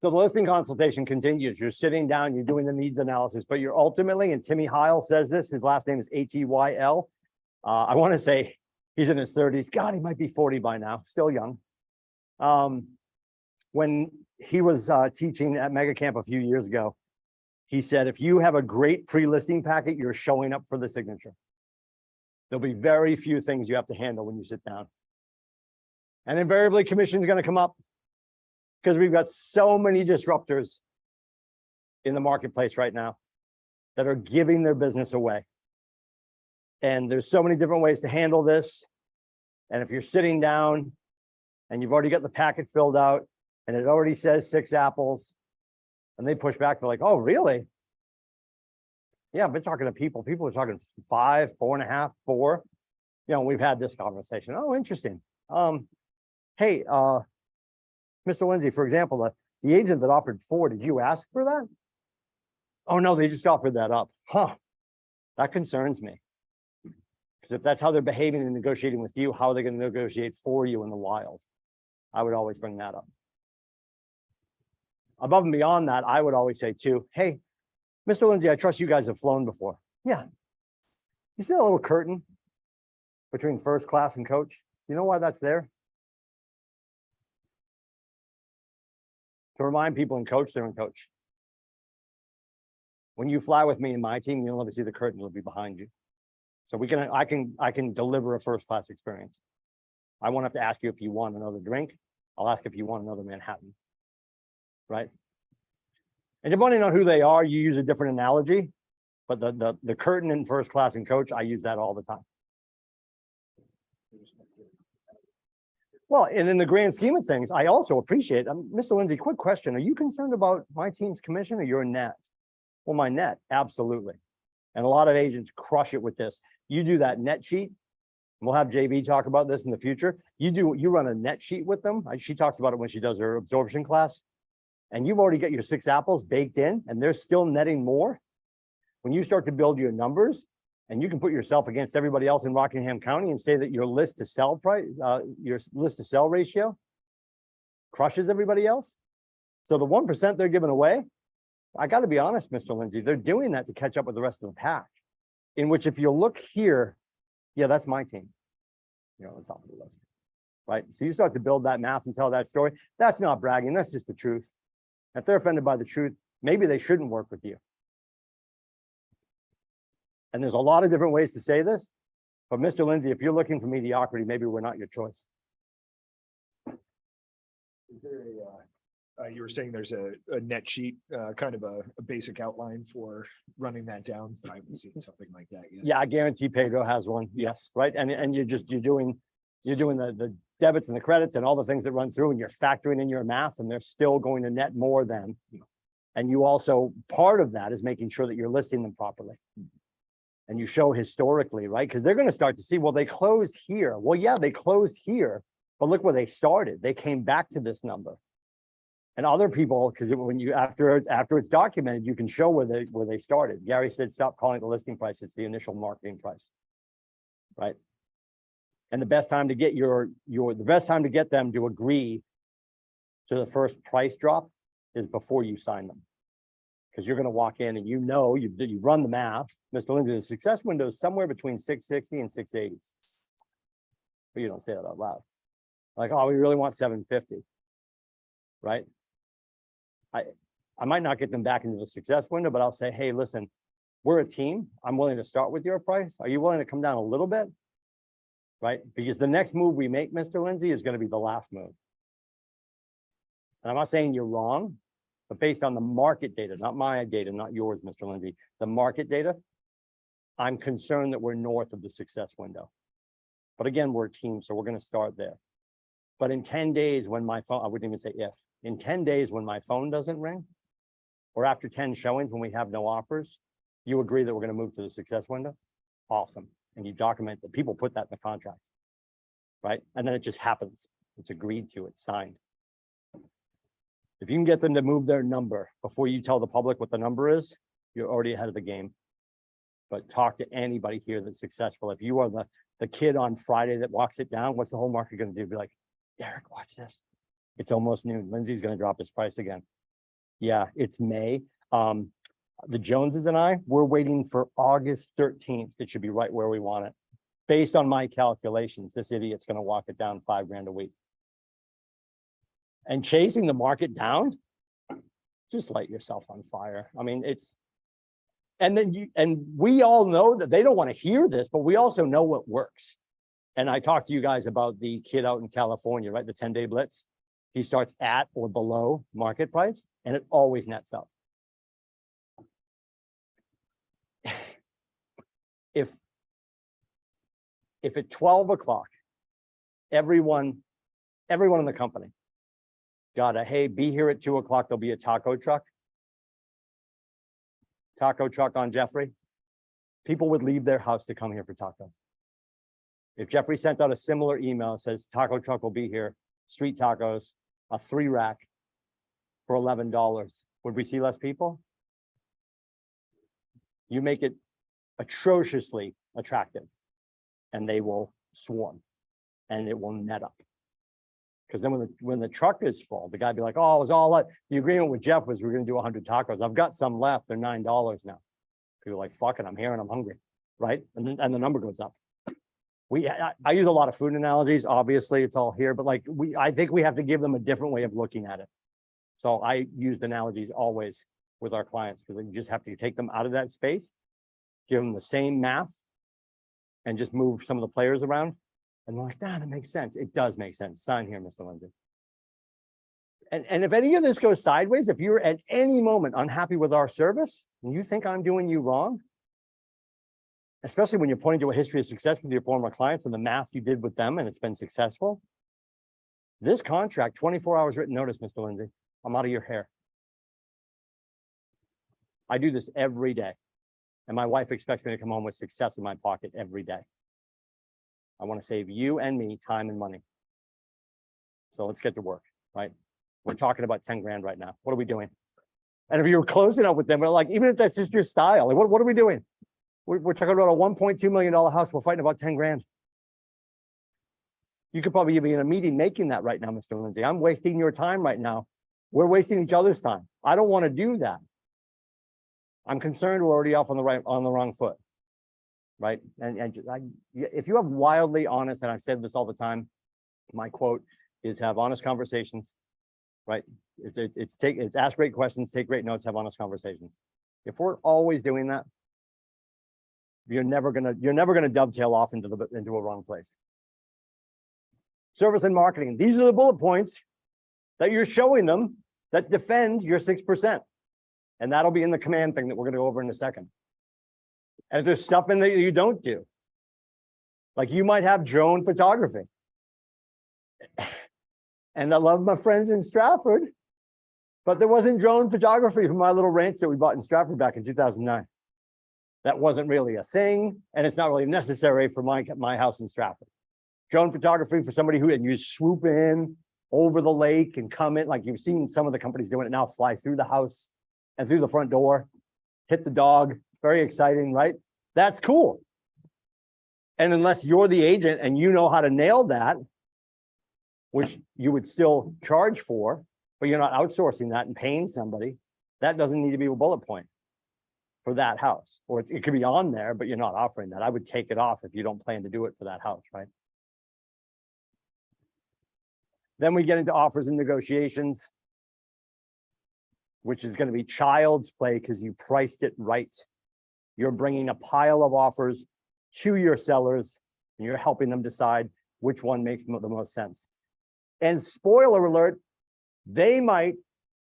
S1: So the listing consultation continues. You're sitting down, you're doing the needs analysis, but you're ultimately, and Timmy Heil says this, his last name is H-E-Y-L. I want to say he's in his 30s. God, he might be 40 by now, still young. When he was teaching at Mega Camp a few years ago, he said, if you have a great pre-listing packet, you're showing up for the signature. There'll be very few things you have to handle when you sit down. And invariably, commission is going to come up because we've got so many disruptors in the marketplace right now that are giving their business away. And there's so many different ways to handle this. And if you're sitting down and you've already got the packet filled out and it already says 6 apples, and they push back, they're like, oh, really? Yeah, I've been talking to people. People are talking 5, 4.5, 4. You know, we've had this conversation. Oh, interesting. Hey, Mr. Lindsay, for example, the agent that offered 4, did you ask for that? Oh, no, they just offered that up. Huh, that concerns me. Because if that's how they're behaving and negotiating with you, how are they going to negotiate for you in the wild? I would always bring that up. Above and beyond that, I would always say too, hey, Mr. Lindsay, I trust you guys have flown before. Yeah. You see that little curtain between first class and coach? You know why that's there? To remind people in coach, they're in coach. When you fly with me and my team, you'll never see the curtain, it'll be behind you. So I can deliver a first class experience. I won't have to ask you if you want another drink. I'll ask if you want another Manhattan. Right? And depending on who they are, you use a different analogy, but the curtain in first class and coach, I use that all the time. Well, and in the grand scheme of things, I also appreciate, Mr. Lindsay, quick question. Are you concerned about my team's commission or your net? Well, my net, absolutely. And a lot of agents crush it with this. You do that net sheet. We'll have JB talk about this in the future. You run a net sheet with them. She talks about it when she does her absorption class. And you've already got your 6 apples baked in and they're still netting more. When you start to build your numbers and you can put yourself against everybody else in Rockingham County and say that your list to sell price, your list to sell ratio crushes everybody else. So the 1% they're giving away, I got to be honest, Mr. Lindsay, they're doing that to catch up with the rest of the pack. In which if you look here, yeah, that's my team. You're on the top of the list, right? So you start to build that math and tell that story. That's not bragging. That's just the truth. If they're offended by the truth, maybe they shouldn't work with you. And there's a lot of different ways to say this, but Mr. Lindsay, if you're looking for mediocrity, maybe we're not your choice.
S2: Is there You were saying there's a net sheet, kind of a basic outline for running that down. I haven't seen something like that yet.
S1: Yeah, I guarantee Pedro has one. Yes, right. And you're doing the debits and the credits and all the things that run through, and you're factoring in your math, and they're still going to net more than. And you also, part of that is making sure that you're listing them properly. And you show historically, right? Because they're going to start to see, well, they closed here. Well, yeah, they closed here, but look where they started. They came back to this number. And other people, because when you after it's documented, you can show where they started. Gary said, stop calling it the listing price, it's the initial marketing price. Right. And the best time to get the best time to get them to agree to the first price drop is before you sign them. Because you're going to walk in and you run the math. Mr. Lindsay, the success window is somewhere between 660 and 680. But you don't say that out loud. Like, oh, we really want 750. Right. I might not get them back into the success window, but I'll say, hey, listen, we're a team. I'm willing to start with your price. Are you willing to come down a little bit? Right? Because the next move we make, Mr. Lindsay, is going to be the last move. And I'm not saying you're wrong, but based on the market data, not my data, not yours, Mr. Lindsay, the market data, I'm concerned that we're north of the success window. But again, we're a team, so we're going to start there. But in 10 days, when my phone, I wouldn't even say if, in 10 days, when my phone doesn't ring, or after 10 showings, when we have no offers, you agree that we're going to move to the success window? Awesome. And you document that. People put that in the contract, right? And then it just happens. It's agreed to, it's signed. If you can get them to move their number before you tell the public what the number is, you're already ahead of the game. But talk to anybody here that's successful. If you are the kid on Friday that walks it down, what's the whole market going to do? Be like, Derek, watch this. It's almost noon. Lindsay's going to drop his price again. Yeah, it's May. The Joneses and I, we're waiting for August 13th. It should be right where we want it. Based on my calculations, this idiot's going to walk it down $5 grand a week. And chasing the market down, just light yourself on fire. I mean, and we all know that they don't want to hear this, but we also know what works. And I talked to you guys about the kid out in California, right? The 10-day blitz. He starts at or below market price, and it always nets up. If at 12 o'clock, everyone in the company got a, hey, be here at 2 o'clock, there'll be a taco truck on Jeffrey, people would leave their house to come here for tacos. If Jeffrey sent out a similar email that says taco truck will be here, street tacos, a 3-rack for $11, would we see less people? You make it atrociously attractive and they will swarm and it will net up. Because then when the truck is full, the guy be like, oh, it was all that. The agreement with Jeff was we're going to do 100 tacos. I've got some left. They're $9 now. People are like, fuck it, I'm here and I'm hungry, right? And the number goes up. I use a lot of food analogies. Obviously, it's all here, but like I think we have to give them a different way of looking at it. So I used analogies always with our clients because you just have to take them out of that space, give them the same math, and just move some of the players around. And they're like, that makes sense. It does make sense. Sign here, Mr. Lindsay. And if any of this goes sideways, if you're at any moment unhappy with our service and you think I'm doing you wrong, especially when you're pointing to a history of success with your former clients and the math you did with them and it's been successful, this contract, 24 hours written notice, Mr. Lindsay, I'm out of your hair. I do this every day. And my wife expects me to come home with success in my pocket every day. I want to save you and me time and money. So let's get to work, right? We're talking about 10 grand right now. What are we doing? And if you're closing up with them, we're like, even if that's just your style, like, what are we doing? We're talking about a $1.2 million house. We're fighting about 10 grand. You could probably be in a meeting making that right now, Mr. Lindsay. I'm wasting your time right now. We're wasting each other's time. I don't want to do that. I'm concerned we're already off on the wrong foot. Right. And if you have wildly honest, and I've said this all the time, my quote is have honest conversations, right? It's ask great questions, take great notes, have honest conversations. If we're always doing that, you're never gonna dovetail off into a wrong place. Service and marketing. These are the bullet points that you're showing them that defend your 6%. And that'll be in the command thing that we're gonna go over in a second. And if there's stuff in there you don't do, like you might have drone photography. And I love my friends in Stratford, but there wasn't drone photography from my little ranch that we bought in Stratford back in 2009. That wasn't really a thing, and it's not really necessary for my house in Stratford. Drone photography for somebody and you swoop in over the lake and come in, like you've seen some of the companies doing it now, fly through the house and through the front door, hit the dog, very exciting, right? That's cool. And unless you're the agent and you know how to nail that, which you would still charge for, but you're not outsourcing that and paying somebody, that doesn't need to be a bullet point for that house. Or it could be on there, but you're not offering that. I would take it off if you don't plan to do it for that house, right? Then we get into offers and negotiations, which is going to be child's play because you priced it right. You're bringing a pile of offers to your sellers and you're helping them decide which one makes the most sense. And spoiler alert, they might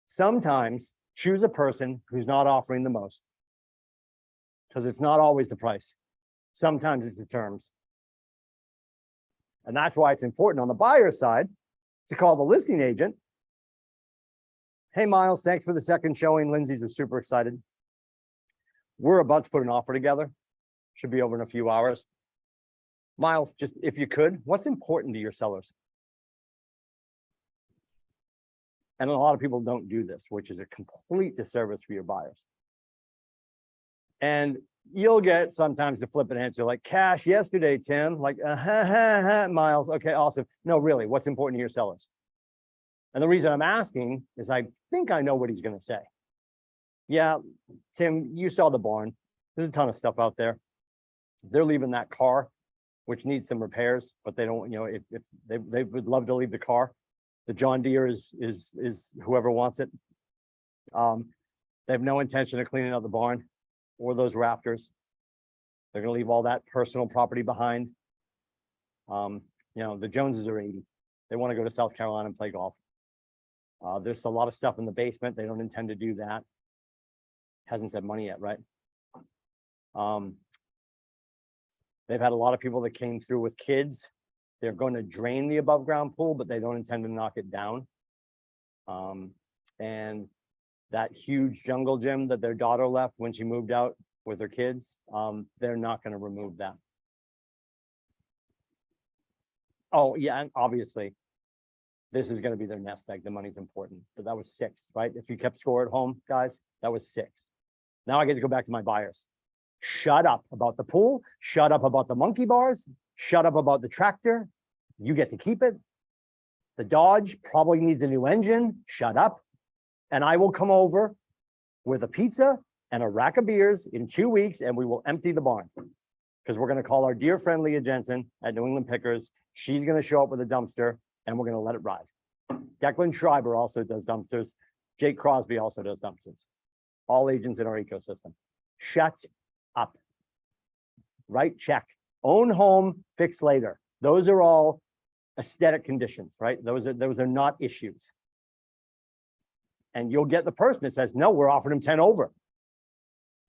S1: sometimes choose a person who's not offering the most, because it's not always the price. Sometimes it's the terms. And that's why it's important on the buyer side to call the listing agent. Hey, Miles, thanks for the second showing. Lindsay's are super excited. We're about to put an offer together. Should be over in a few hours. Miles, just if you could, what's important to your sellers? And a lot of people don't do this, which is a complete disservice for your buyers. And you'll get sometimes the flippant answer like cash yesterday, Tim, like, Miles. Okay, awesome. No, really, what's important to your sellers? And the reason I'm asking is I think I know what he's going to say. Yeah, Tim, you saw the barn. There's a ton of stuff out there. They're leaving that car, which needs some repairs, but they don't, you know, if they would love to leave the car. The John Deere is whoever wants it. They have no intention of cleaning out the barn or those Raptors. They're going to leave all that personal property behind. You know, the Joneses are 80. They want to go to South Carolina and play golf. There's a lot of stuff in the basement. They don't intend to do that. Hasn't said money yet, right? They've had a lot of people that came through with kids. They're going to drain the above ground pool, but they don't intend to knock it down. And that huge jungle gym that their daughter left when she moved out with her kids, they're not going to remove that. Oh, yeah, and obviously, this is going to be their nest egg. The money's important, but that was 6, right? If you kept score at home, guys, that was 6. Now I get to go back to my buyers. Shut up about the pool. Shut up about the monkey bars. Shut up about the tractor. You get to keep it. The Dodge probably needs a new engine. Shut up. And I will come over with a pizza and a rack of beers in 2 weeks, and we will empty the barn. Because we're going to call our dear friend Leah Jensen at New England Pickers. She's going to show up with a dumpster, and we're going to let it ride. Declan Schreiber also does dumpsters. Jake Crosby also does dumpsters. All agents in our ecosystem. Shut up. Right check. Own home, fix later. Those are all aesthetic conditions, right? Those are not issues. And you'll get the person that says, no, we're offering him 10 over.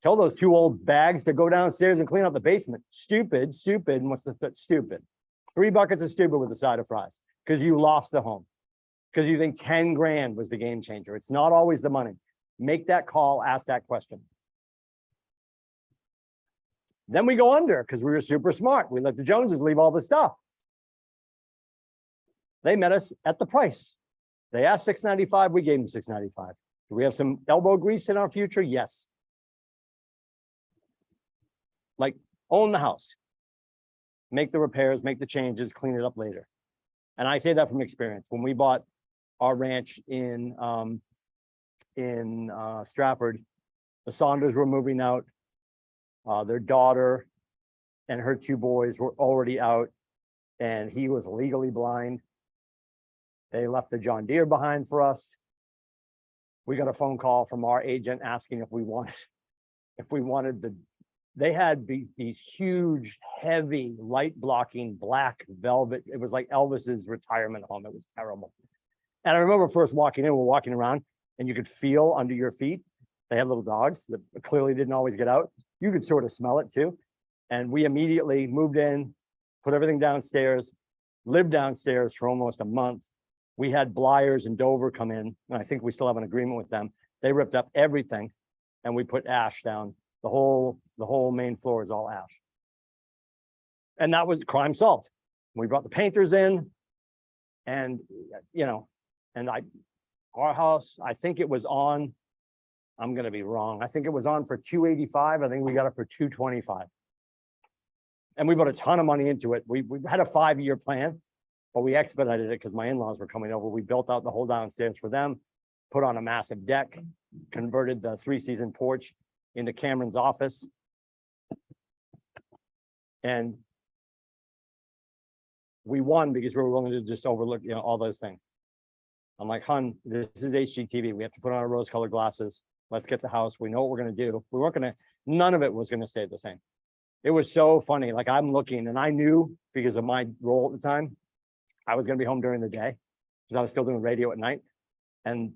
S1: Tell those 2 old bags to go downstairs and clean out the basement. Stupid. And what's the stupid? 3 buckets of stupid with a side of fries because you lost the home. Because you think 10 grand was the game changer. It's not always the money. Make that call, ask that question. Then we go under because we were super smart. We let the Joneses leave all the stuff. They met us at the price. They asked $695, we gave them $695. Do we have some elbow grease in our future? Yes. Like, own the house. Make the repairs, make the changes, clean it up later. And I say that from experience. When we bought our ranch in Stratford, the Saunders were moving out. Their daughter and her 2 boys were already out, and he was legally blind. They left the John Deere behind for us. We got a phone call from our agent asking if we wanted they had these huge, heavy, light blocking black velvet. It was like Elvis's retirement home. It was terrible. And I remember first walking in, we're walking around, and you could feel under your feet. They had little dogs that clearly didn't always get out. You could sort of smell it too. And we immediately moved in, put everything downstairs, lived downstairs for almost a month. We had Blyers and Dover come in, and I think we still have an agreement with them. They ripped up everything and we put ash down. The whole main floor is all ash. And that was crime solved. We brought the painters in and, and our house, I think it was on, I'm gonna be wrong. I think it was on for 285. I think we got it for 225. And we put a ton of money into it. We had a 5-year plan, but we expedited it because my in-laws were coming over. We built out the whole downstairs for them, put on a massive deck, converted the 3-season porch into Cameron's office. And we won because we were willing to just overlook, all those things. I'm like, hun, this is HGTV. We have to put on our rose-colored glasses. Let's get the house. We know what we're gonna do. We weren't gonna, none of it was gonna stay the same. It was so funny. Like I'm looking and I knew because of my role at the time, I was gonna be home during the day because I was still doing radio at night. And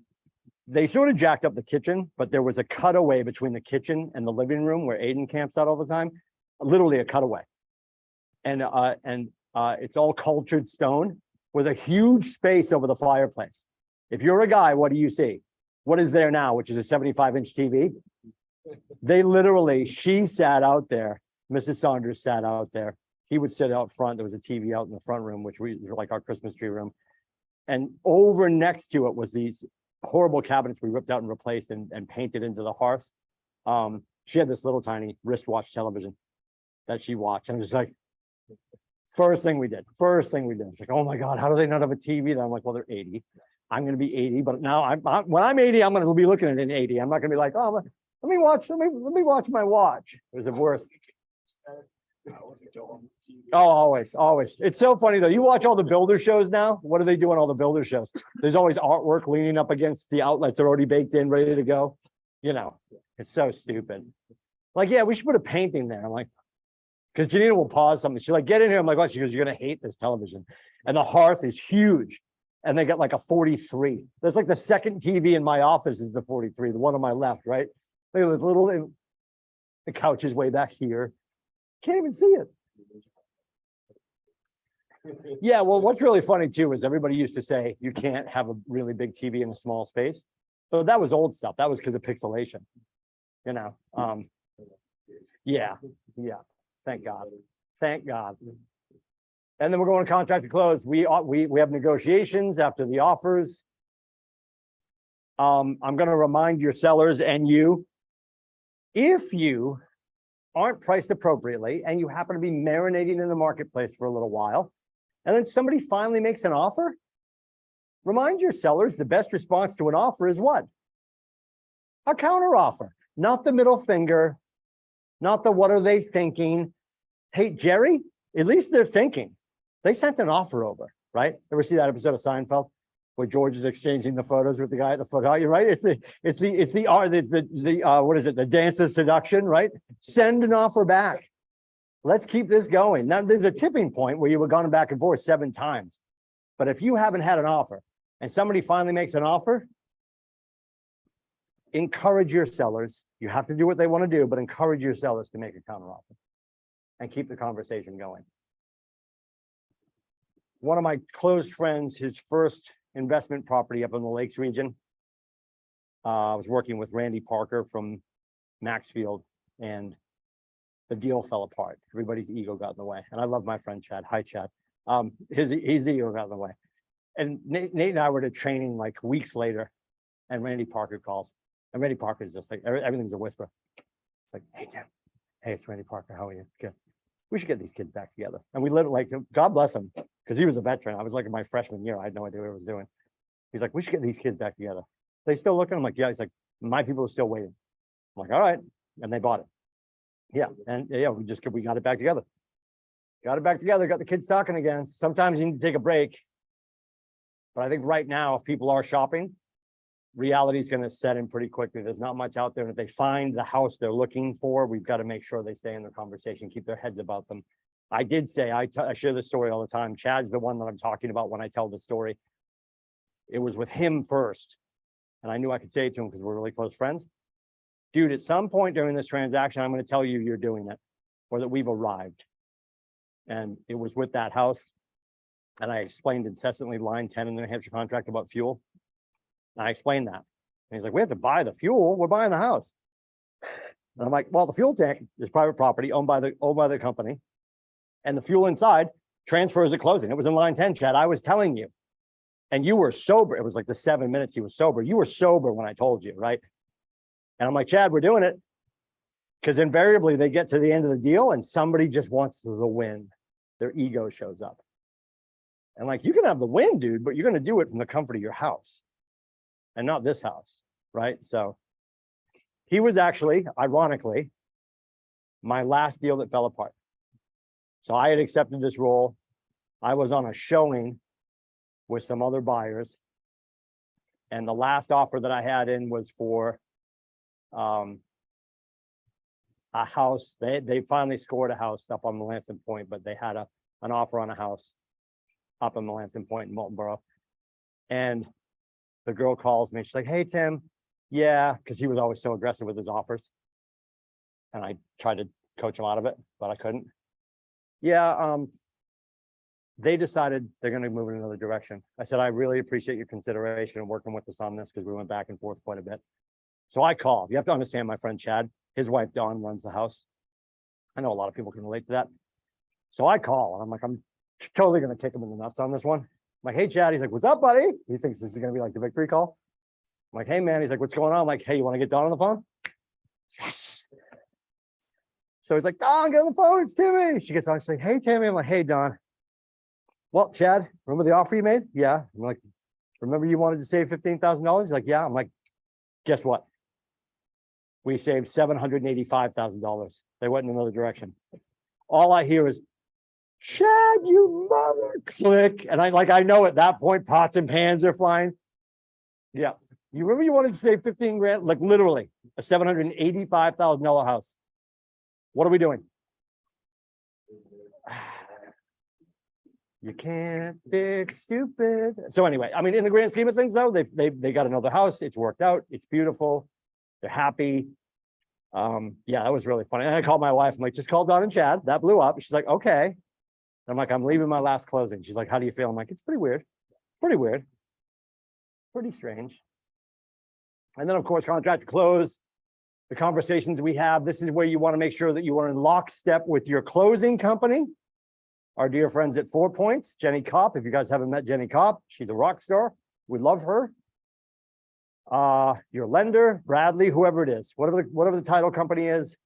S1: they sort of jacked up the kitchen, but there was a cutaway between the kitchen and the living room where Aiden camps out all the time, literally a cutaway. And it's all cultured stone with a huge space over the fireplace. If you're a guy, what do you see? What is there now, which is a 75-inch TV? They literally, she sat out there. Mrs. Saunders sat out there. He would sit out front. There was a TV out in the front room, which we like our Christmas tree room. And over next to it was these horrible cabinets we ripped out and replaced and painted into the hearth. She had this little tiny wristwatch television that she watched. And it was like, first thing we did. It's like, oh my God, how do they not have a TV? Then I'm like, well, they're 80. I'm going to be 80, but now when I'm 80, I'm going to be looking at an 80. I'm not going to be like, oh, let me watch my watch. It was the worst. Oh, always. It's so funny though. You watch all the builder shows now. What do they do on all the builder shows? There's always artwork leaning up against the outlets that are already baked in, ready to go. It's so stupid. Like, yeah, we should put a painting there. I'm like, because Janina will pause something. She's like, get in here. I'm like, what? She goes, you're going to hate this television. And the hearth is huge. And they got like a 43. That's like the second TV in my office is the 43, the one on my left, right? Look at this little, the couch is way back here. Can't even see it. Yeah, well, what's really funny too is everybody used to say you can't have a really big TV in a small space. So that was old stuff. That was because of pixelation. Yeah. Thank God. And then we're going to contract to close. We have negotiations after the offers. I'm going to remind your sellers and you, if you aren't priced appropriately and you happen to be marinating in the marketplace for a little while, and then somebody finally makes an offer, remind your sellers the best response to an offer is what? A counter offer, not the middle finger, not the what are they thinking? Hey, Jerry, at least they're thinking. They sent an offer over, right? Ever see that episode of Seinfeld where George is exchanging the photos with the guy at the foot? You're right. It's the what is it? The dance of seduction, right? Send an offer back. Let's keep this going. Now there's a tipping point where you were going back and forth 7 times. But if you haven't had an offer and somebody finally makes an offer, encourage your sellers. You have to do what they want to do, but encourage your sellers to make a counter offer and keep the conversation going. One of my close friends, his first investment property up in the Lakes region. I was working with Randy Parker from Maxfield and the deal fell apart. Everybody's ego got in the way. And I love my friend Chad. Hi, Chad. His ego got in the way. And Nate and I were at a training like weeks later and Randy Parker calls. And Randy Parker is just like, everything's a whisper. Like, hey, Tim. Hey, it's Randy Parker. How are you? Good. We should get these kids back together. And we literally, like, God bless him, because he was a veteran. I was like in my freshman year. I had no idea what I was doing. He's like, we should get these kids back together. They still looking? I'm like, yeah. He's like, my people are still waiting. I'm like, all right. And they bought it. Yeah. And yeah, we got it back together. Got it back together. Got the kids talking again. Sometimes you need to take a break. But I think right now, if people are shopping, reality is going to set in pretty quickly. There's not much out there. And if they find the house they're looking for, we've got to make sure they stay in the conversation, keep their heads about them. I did say, I share this story all the time. Chad's the one that I'm talking about when I tell the story. It was with him first. and I knew I could say it to him because we're really close friends. Dude, at some point during this transaction, I'm going to tell you you're doing it, or that we've arrived. And it was with that house. And I explained incessantly line 10 in the New Hampshire contract about fuel. And I explained that. And he's like, we have to buy the fuel. We're buying the house. And I'm like, well, the fuel tank is private property owned by the company. And the fuel inside transfers at closing. It was in line 10, Chad. I was telling you. And you were sober. It was like the 7 minutes he was sober. You were sober when I told you, right? And I'm like, Chad, we're doing it. Because invariably they get to the end of the deal and somebody just wants the win. Their ego shows up. And like, you can have the win, dude, but you're going to do it from the comfort of your house and not this house, right? So he was actually, ironically, my last deal that fell apart. So I had accepted this role. I was on a showing with some other buyers. And the last offer that I had in was for a house. They finally scored a house up on Melanson Point, but they had an offer on a house up in Melanson Point in Molten Borough. And the girl calls me. She's like, hey, Tim. Yeah, because he was always so aggressive with his offers. And I tried to coach him out of it, but I couldn't. Yeah, they decided they're going to move in another direction. I said, I really appreciate your consideration and working with us on this because we went back and forth quite a bit. So I called. You have to understand my friend Chad, his wife Dawn runs the house. I know a lot of people can relate to that. So I call and I'm like, I'm totally going to kick him in the nuts on this one. I'm like, hey, Chad. He's like, what's up, buddy? He thinks this is going to be like the victory call. I'm like, hey, man. He's like, what's going on? I'm like, hey, you want to get Dawn on the phone? Yes. So he's like, Dawn, get on the phone. It's Timmy. She gets on. She's like, hey, Timmy. I'm like, hey, Dawn. Well, Chad, remember the offer you made? Yeah. I'm like, remember you wanted to save $15,000? He's like, yeah. I'm like, guess what? We saved $785,000. They went in another direction. All I hear is, Chad, you mother, click. And I know at that point, pots and pans are flying. Yeah. You remember you wanted to save 15 grand? Like literally a $785,000 house. What are we doing? You can't fix stupid. So anyway, I mean, in the grand scheme of things, though, they got another house. It's worked out. It's beautiful. They're happy. Yeah, that was really funny. And I called my wife. I'm like, just call Dawn and Chad. That blew up. She's like, okay. I'm like, I'm leaving my last closing. She's like, how do you feel? I'm like, it's pretty weird. Pretty weird. Pretty strange. And then, of course, contract to close. The conversations we have. This is where you want to make sure that you are in lockstep with your closing company. Our dear friends at 4 Points, Jenny Kopp. If you guys haven't met Jenny Kopp, she's a rock star. We love her. Your lender, Bradley, whoever it is, whatever the title company is,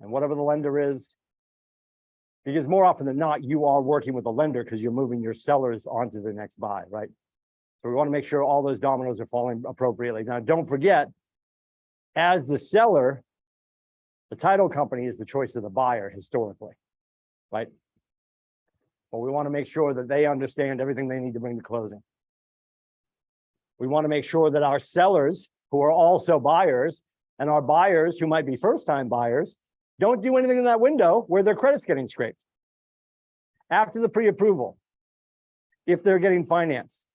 S1: and whatever the lender is, because more often than not, you are working with a lender because you're moving your sellers onto the next buy, right? So we want to make sure all those dominoes are falling appropriately. Now, don't forget, as the seller, the title company is the choice of the buyer historically, right? But we want to make sure that they understand everything they need to bring to closing. We want to make sure that our sellers, who are also buyers, and our buyers who might be first-time buyers, don't do anything in that window where their credit's getting scraped. After the pre-approval, if they're getting financed,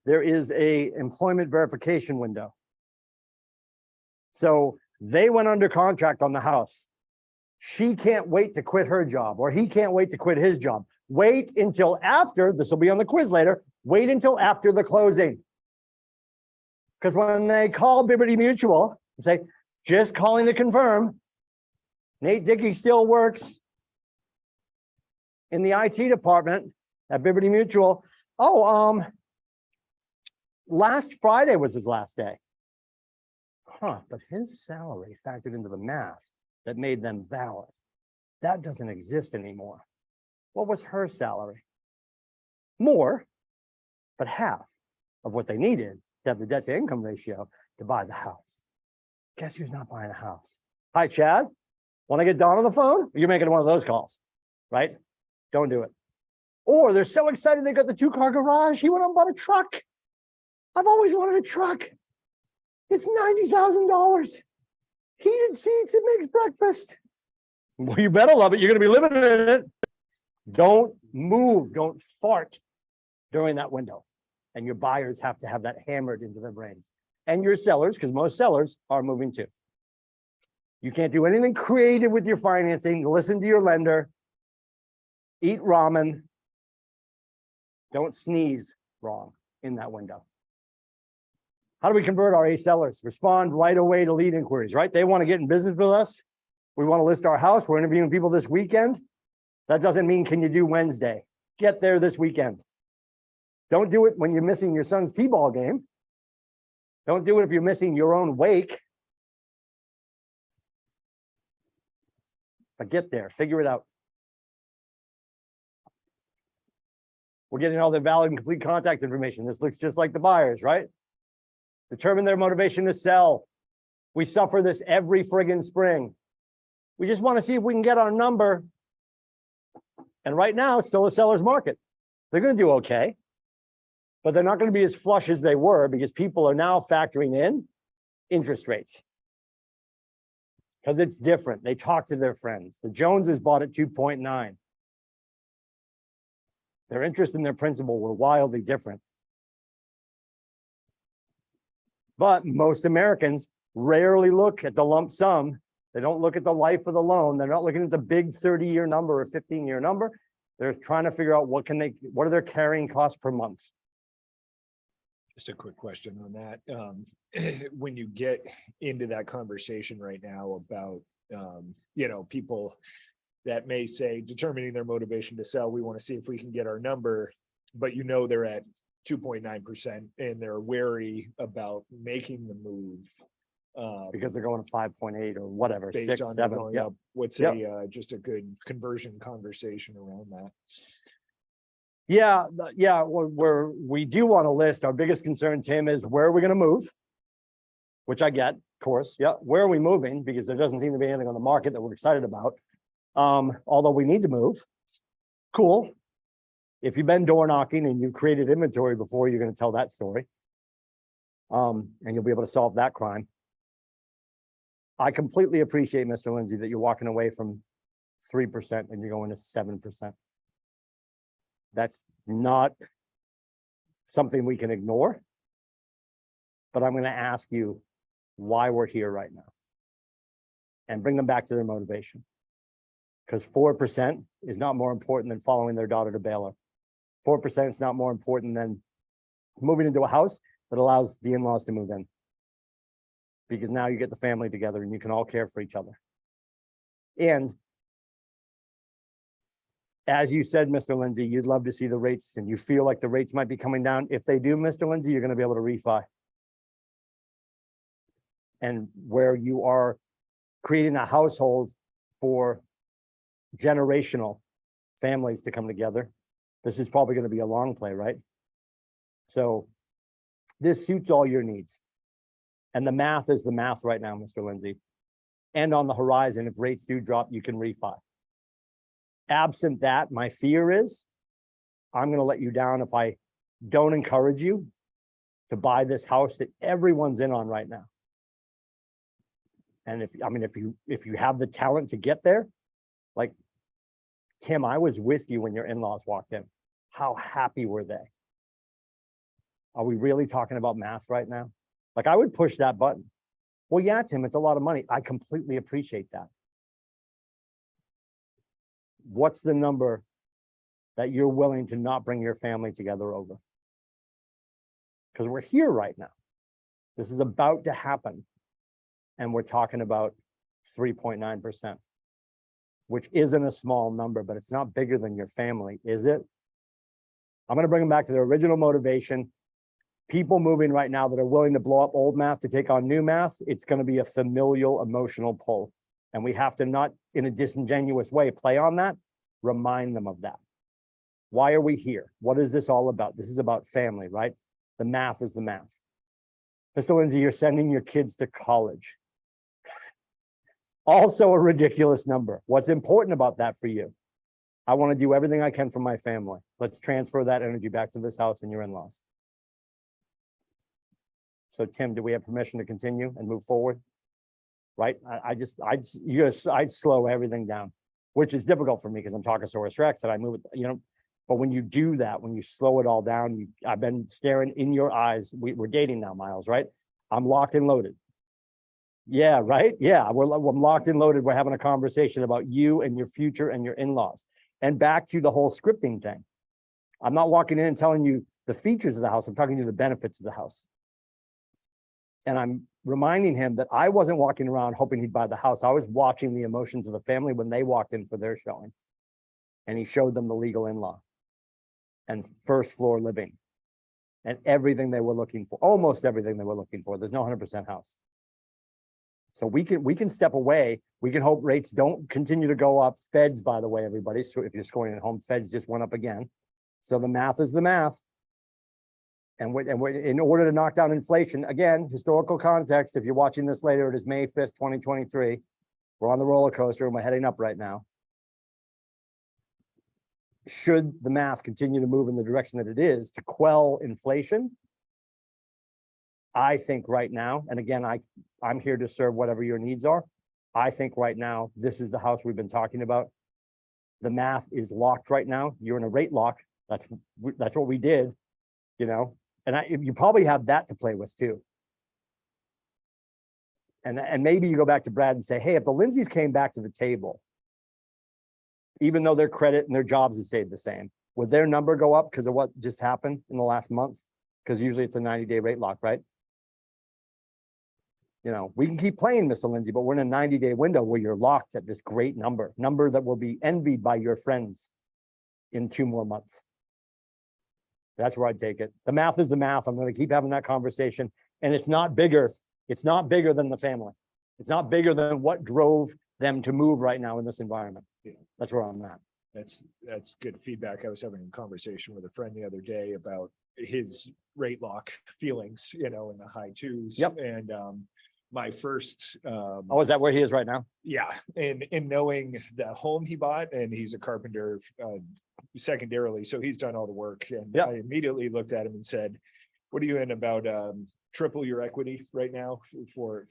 S1: there is a employment verification window. So they went under contract on the house. She can't wait to quit her job, or he can't wait to quit his job. Wait until after, this will be on the quiz later, wait until after the closing. Because when they call Liberty Mutual and say, just calling to confirm, Nate Dickey still works in the IT department at Liberty Mutual. Oh, last Friday was his last day. Huh, but his salary factored into the math that made them valid. That doesn't exist anymore. What was her salary? More, but half of what they needed to have the debt to income ratio to buy the house. Guess who's not buying a house? Hi, Chad. Want to get Dawn on the phone? You're making one of those calls, right? Don't do it. Or they're so excited they got the 2-car garage. He went out and bought a truck. I've always wanted a truck. It's $90,000. Heated seats, it makes breakfast. Well, you better love it. You're going to be living in it. Don't move. Don't fart during that window. And your buyers have to have that hammered into their brains. And your sellers, because most sellers are moving too. You can't do anything creative with your financing. Listen to your lender. Eat ramen. Don't sneeze wrong in that window. How do we convert our A sellers? Respond right away to lead inquiries, right? They want to get in business with us. We want to list our house. We're interviewing people this weekend. That doesn't mean, can you do Wednesday? Get there this weekend. Don't do it when you're missing your son's t-ball game. Don't do it if you're missing your own wake. But get there, figure it out. We're getting all their valid and complete contact information. This looks just like the buyers, right? Determine their motivation to sell. We suffer this every friggin' spring. We just want to see if we can get our number. And right now, it's still a seller's market. They're going to do okay, but they're not going to be as flush as they were because people are now factoring in interest rates. Because it's different. They talk to their friends. The Joneses bought at 2.9. Their interest in their principal were wildly different. But most Americans rarely look at the lump sum. They don't look at the life of the loan. They're not looking at the big 30-year number or 15-year number. They're trying to figure out what are their carrying costs per month.
S2: Just a quick question on that. When you get into that conversation right now about, people that may say determining their motivation to sell, we want to see if we can get our number, but they're at 2.9% and they're wary about making the move.
S1: Because they're going to 5.8 or whatever,
S2: Based
S1: 6,
S2: on
S1: 7.
S2: going
S1: Yep.
S2: up. What's just a good conversion conversation around that?
S1: Yeah, we do want to list. Our biggest concern, Tim, is where are we going to move? Which I get, of course. Yeah, where are we moving? Because there doesn't seem to be anything on the market that we're excited about. Although we need to move. Cool. If you've been door knocking and you've created inventory before, you're going to tell that story. And you'll be able to solve that crime. I completely appreciate, Mr. Lindsay, that you're walking away from 3% and you're going to 7%. That's not something we can ignore. But I'm going to ask you why we're here right now and bring them back to their motivation. Because 4% is not more important than following their daughter to Baylor. 4% is not more important than moving into a house that allows the in-laws to move in. Because now you get the family together and you can all care for each other. And as you said, Mr. Lindsay, you'd love to see the rates and you feel like the rates might be coming down. If they do, Mr. Lindsay, you're going to be able to refi. And where you are creating a household for generational families to come together, this is probably going to be a long play, right? So this suits all your needs. And the math is the math right now, Mr. Lindsay. And on the horizon, if rates do drop, you can refi. Absent that, my fear is I'm going to let you down if I don't encourage you to buy this house that everyone's in on right now. And if you have the talent to get there, like Tim, I was with you when your in-laws walked in. How happy were they? Are we really talking about math right now? Like I would push that button. Well, yeah, Tim, it's a lot of money. I completely appreciate that. What's the number that you're willing to not bring your family together over? Because we're here right now. This is about to happen. And we're talking about 3.9%, which isn't a small number, but it's not bigger than your family, is it? I'm going to bring them back to their original motivation. People moving right now that are willing to blow up old math to take on new math, it's going to be a familial emotional pull. And we have to not, in a disingenuous way, play on that, remind them of that. Why are we here? What is this all about? This is about family, right? The math is the math. Mr. Lindsay, you're sending your kids to college. Also a ridiculous number. What's important about that for you? I want to do everything I can for my family. Let's transfer that energy back to this house and your in-laws. So Tim, do we have permission to continue and move forward? Right? I'd slow everything down, which is difficult for me because I'm Talkosaurus Rex and I move it, but But when you do that, when you slow it all down, I've been staring in your eyes. We're dating now, Miles, right? I'm locked and loaded. Yeah, right? Yeah, I'm locked and loaded. We're having a conversation about you and your future and your in-laws. And back to the whole scripting thing. I'm not walking in and telling you the features of the house. I'm talking to you the benefits of the house. And I'm reminding him that I wasn't walking around hoping he'd buy the house. I was watching the emotions of the family when they walked in for their showing. And he showed them the legal in-law and first floor living and everything they were looking for, almost everything they were looking for. There's no 100% house. So we can step away. We can hope rates don't continue to go up. Feds, by the way, everybody. So if you're scoring at home, Feds just went up again. So the math is the math. And we're in order to knock down inflation, again, historical context, if you're watching this later, it is May 5th, 2023. We're on the roller coaster and we're heading up right now. Should the math continue to move in the direction that it is to quell inflation, I think right now, and again, I'm here to serve whatever your needs are. I think right now, this is the house we've been talking about. The math is locked right now. You're in a rate lock. That's what we did, you know, and you probably have that to play with too. And maybe you go back to Brad and say, hey, if the Lindsays came back to the table, even though their credit and their jobs have stayed the same, would their number go up because of what just happened in the last month? Because usually it's a 90-day rate lock, right? You know, we can keep playing, Mr. Lindsay, but we're in a 90-day window where you're locked at this great number that will be envied by your friends in 2 more months. That's where I'd take it. The math is the math. I'm going to keep having that conversation. And it's not bigger. It's not bigger than the family. It's not bigger than what drove them to move right now in this environment.
S2: Yeah.
S1: That's where I'm at.
S2: That's good feedback. I was having a conversation with a friend the other day about his rate lock feelings, you know, in the high 2s.
S1: Yep.
S2: And my first
S1: Oh, is that where he is right now?
S2: yeah, and knowing the home he bought, and he's a carpenter secondarily, so he's done all the work. And
S1: Yeah.
S2: I immediately looked at him and said, what are you in about triple your equity right now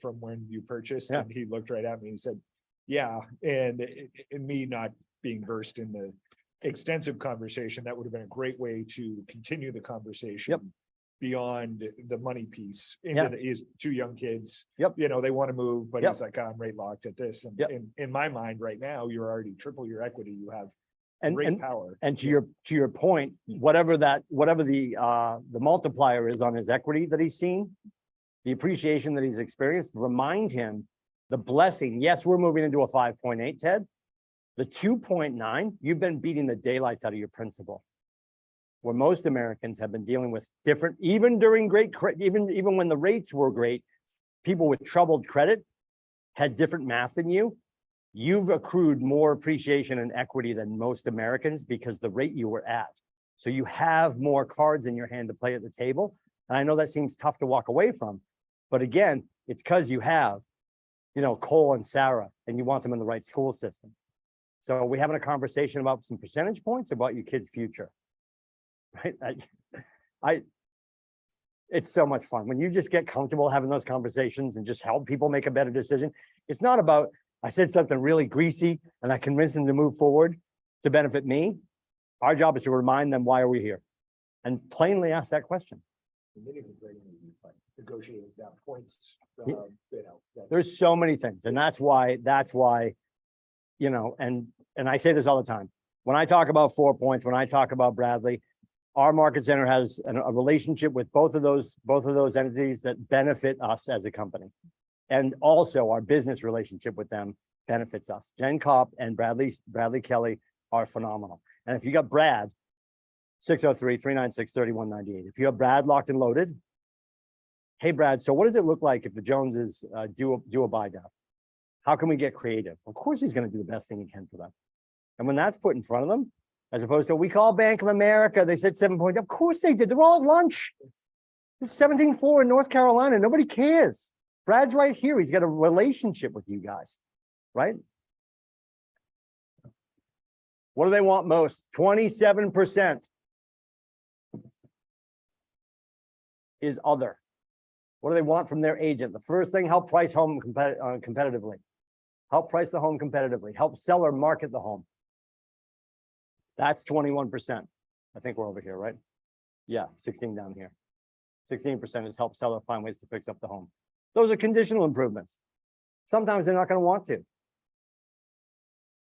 S2: from when you purchased?
S1: Yeah.
S2: And he looked right at me and said, yeah. And me not being versed in the extensive conversation, that would have been a great way to continue the conversation.
S1: Yep.
S2: Beyond the money piece.
S1: Yeah.
S2: Is 2 young kids.
S1: Yep.
S2: You know, they want to move, but
S1: Yep.
S2: he's like, I'm rate locked at this. And
S1: Yep.
S2: in my mind right now, you're already triple your equity. You have
S1: And
S2: great power.
S1: And to your point, whatever the multiplier is on his equity that he's seen, the appreciation that he's experienced, remind him the blessing. Yes, we're moving into a 5.8, Ted. The 2.9, you've been beating the daylights out of your principal. Where most Americans have been dealing with different, even during even when the rates were great, people with troubled credit had different math than you. You've accrued more appreciation and equity than most Americans because the rate you were at. So you have more cards in your hand to play at the table. And I know that seems tough to walk away from, but again, it's because you have, you know, Cole and Sarah, and you want them in the right school system. So are we having a conversation about some percentage points about your kid's future? Right? It's so much fun when you just get comfortable having those conversations and just help people make a better decision. It's not about, I said something really greasy and I convinced them to move forward to benefit me. Our job is to remind them, why are we here? And plainly ask that question.
S2: Negotiating down points,
S1: Yeah.
S2: you know.
S1: There's so many things. And that's why, you know, and I say this all the time. When I talk about 4 points, when I talk about Bradley, our market center has a relationship with both of those entities that benefit us as a company. And also our business relationship with them benefits us. Jen Kopp and Bradley Kelly are phenomenal. And if you got Brad, 603-396-3198. If you have Brad locked and loaded, hey, Brad, so what does it look like if the Joneses do a buy down? How can we get creative? Of course, he's going to do the best thing he can for them. And when that's put in front of them, as opposed to, we call Bank of America, they said 7 points. Of course they did. They're all at lunch. It's 17th floor in North Carolina. Nobody cares. Brad's right here. He's got a relationship with you guys, right? What do they want most? 27% is other. What do they want from their agent? The first thing, help price home competitively. Help price the home competitively. Help sell or market the home. That's 21%. I think we're over here, right? Yeah, 16 down here. 16% has helped seller find ways to fix up the home. Those are conditional improvements. Sometimes they're not going to want to.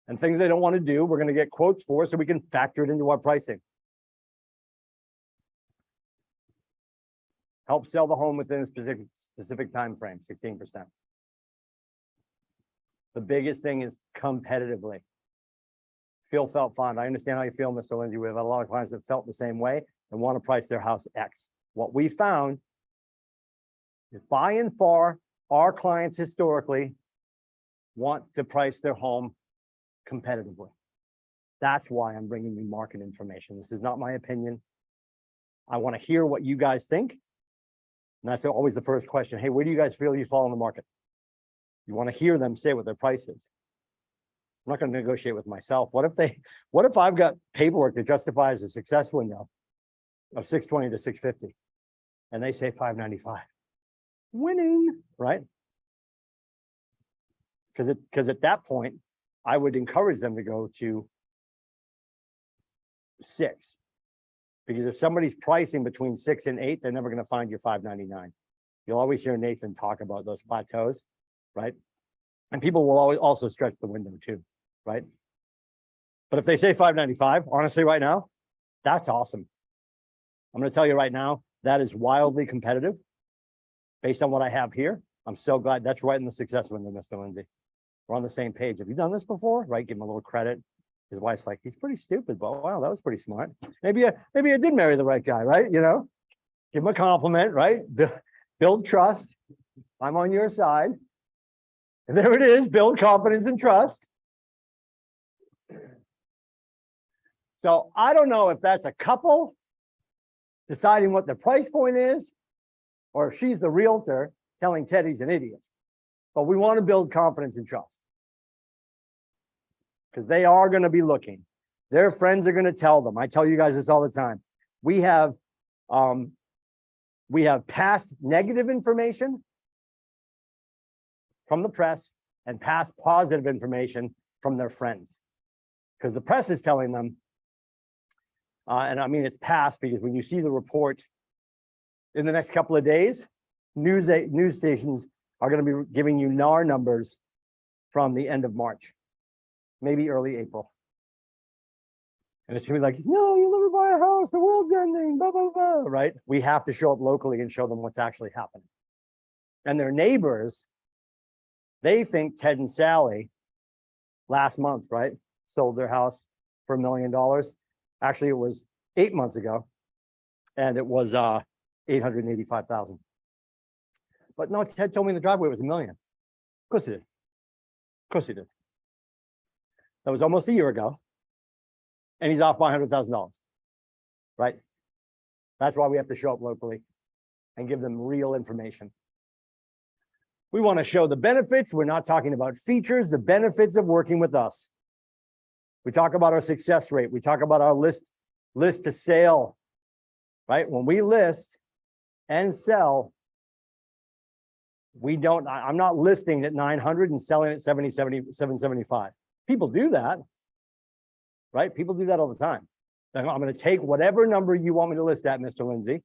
S1: And things they don't want to do, we're going to get quotes for so we can factor it into our pricing. Help sell the home within a specific time frame, 16%. The biggest thing is competitively. Felt fond. I understand how you feel, Mr. Lindsay. We've had a lot of clients that felt the same way and want to price their house X. What we found is by and far, our clients historically want to price their home competitively. That's why I'm bringing you market information. This is not my opinion. I want to hear what you guys think. And that's always the first question. Hey, where do you guys feel you fall in the market? You want to hear them say what their price is. I'm not going to negotiate with myself. What if I've got paperwork that justifies a success window of 620 to 650 and they say 595? Winning, right? Because at that point, I would encourage them to go to 6. Because if somebody's pricing between 6 and 8, they're never going to find your 599. You'll always hear Nathan talk about those plateaus, right? And people will always also stretch the window too, right? But if they say 595, honestly, right now, that's awesome. I'm going to tell you right now, that is wildly competitive based on what I have here. I'm so glad that's right in the success window, Mr. Lindsay. We're on the same page. Have you done this before? Right? Give him a little credit. His wife's like, he's pretty stupid, but wow, that was pretty smart. Maybe I did marry the right guy, right? You know, give him a compliment, right? Build trust. I'm on your side. And there it is, build confidence and trust. So I don't know if that's a couple deciding what the price point is, or if she's the realtor telling Ted he's an idiot. But we want to build confidence and trust. Because they are going to be looking. Their friends are going to tell them. I tell you guys this all the time. We have past negative information from the press and past positive information from their friends. Because the press is telling them, and I mean it's past because when you see the report in the next couple of days, news stations are going to be giving you NAR numbers from the end of March. Maybe early April. And it's gonna be like, no, you'll never buy a house, the world's ending, blah, blah, blah, right? We have to show up locally and show them what's actually happening. And their neighbors, they think Ted and Sally last month, right? Sold their house for $1 million. Actually, it was 8 months ago. And it was 885,000. But no, Ted told me in the driveway it was $1 million. Of course he did. Of course he did. That was almost a year ago. And he's off by $100,000, right? That's why we have to show up locally and give them real information. We want to show the benefits. We're not talking about features, the benefits of working with us. We talk about our success rate. We talk about our list to sale, right? When we list and sell, I'm not listing at 900 and selling at 775. People do that, right? People do that all the time. I'm going to take whatever number you want me to list at, Mr. Lindsay.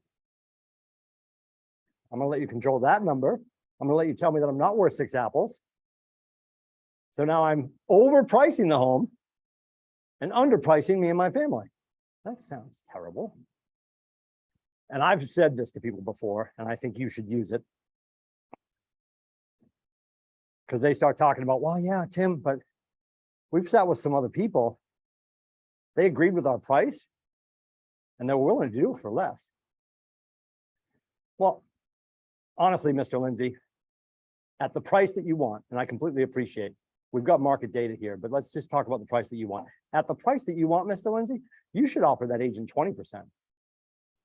S1: I'm going to let you control that number. I'm going to let you tell me that I'm not worth 6 apples. So now I'm overpricing the home and underpricing me and my family. That sounds terrible. And I've said this to people before, and I think you should use it. Because they start talking about, well, yeah, Tim, but we've sat with some other people. They agreed with our price and they're willing to do it for less. Well, honestly, Mr. Lindsay, at the price that you want, and I completely appreciate, we've got market data here, but let's just talk about the price that you want. At the price that you want, Mr. Lindsay, you should offer that agent 20%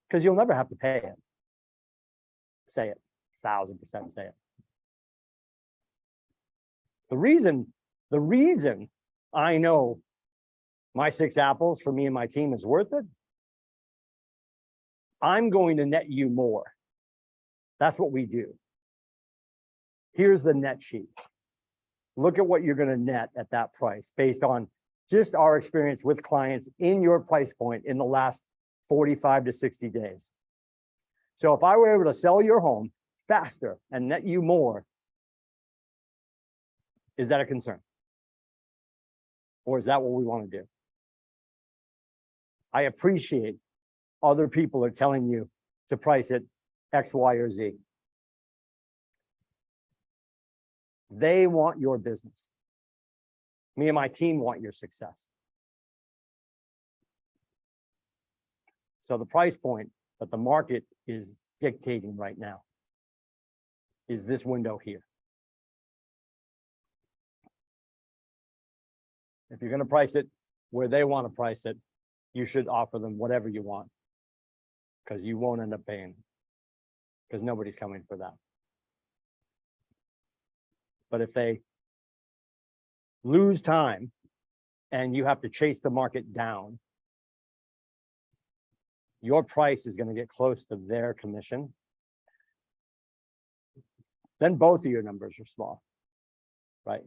S1: because you'll never have to pay it. Say it, 1,000% say it. The reason I know my 6 apples for me and my team is worth it, I'm going to net you more. That's what we do. Here's the net sheet. Look at what you're going to net at that price based on just our experience with clients in your price point in the last 45 to 60 days. So if I were able to sell your home faster and net you more, is that a concern? Or is that what we want to do? I appreciate other people are telling you to price it X, Y, or Z. They want your business. Me and my team want your success. So the price point that the market is dictating right now is this window here. If you're going to price it where they want to price it, you should offer them whatever you want, because you won't end up paying, because nobody's coming for that. But if they lose time and you have to chase the market down, your price is going to get close to their commission. Then both of your numbers are small, right?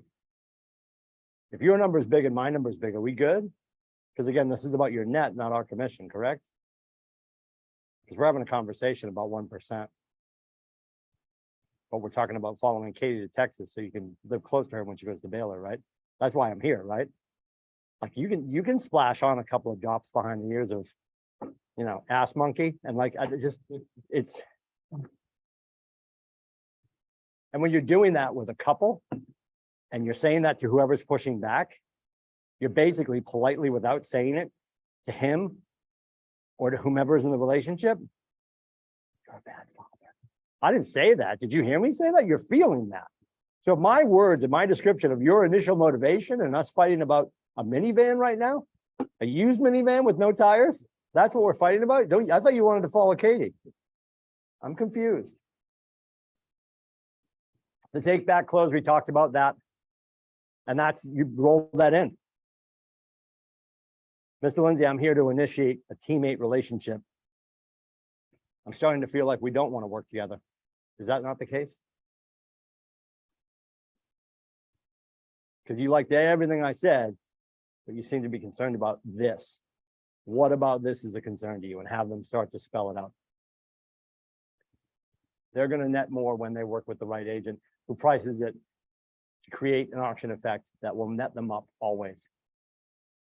S1: If your number is big and my number is big, are we good? Because again, this is about your net, not our commission, correct? Because we're having a conversation about 1%. But we're talking about following Katie to Texas so you can live close to her when she goes to Baylor, right? That's why I'm here, right? Like you can splash on a couple of drops behind the ears of, you know, ass monkey, and like it's and when you're doing that with a couple and you're saying that to whoever's pushing back, you're basically politely, without saying it to him or to whomever's in the relationship, you're a bad father. I didn't say that. Did you hear me say that? You're feeling that. So my words and my description of your initial motivation and us fighting about a minivan right now, a used minivan with no tires, that's what we're fighting about? I thought you wanted to follow Katie. I'm confused. The take back close, we talked about that. And that's, you roll that in. Mr. Lindsay, I'm here to initiate a teammate relationship. I'm starting to feel like we don't want to work together. Is that not the case? Because you liked everything I said, but you seem to be concerned about this. What about this is a concern to you? And have them start to spell it out. They're going to net more when they work with the right agent who prices it to create an auction effect that will net them up always.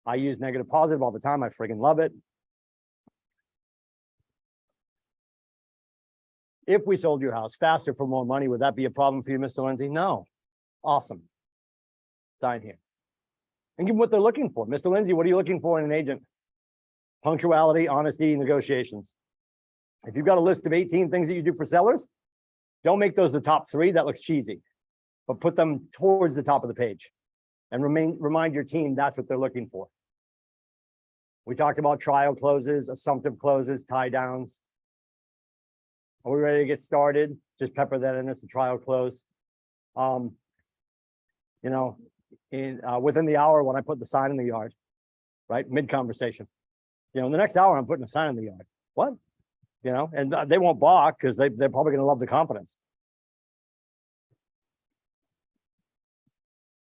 S1: I use negative positive all the time. I friggin' love it. If we sold your house faster for more money, would that be a problem for you, Mr. Lindsay? No. Awesome. Sign here. And give them what they're looking for. Mr. Lindsay, what are you looking for in an agent? Punctuality, honesty, negotiations. If you've got a list of 18 things that you do for sellers, don't make those the top 3. That looks cheesy. But put them towards the top of the page. And remind your team that's what they're looking for. We talked about trial closes, assumptive closes, tie downs. Are we ready to get started? Just pepper that in as the trial close. You know, within the hour when I put the sign in the yard, right? Mid-conversation. You know, in the next hour, I'm putting a sign in the yard. What? You know, and they won't balk because they're probably going to love the confidence.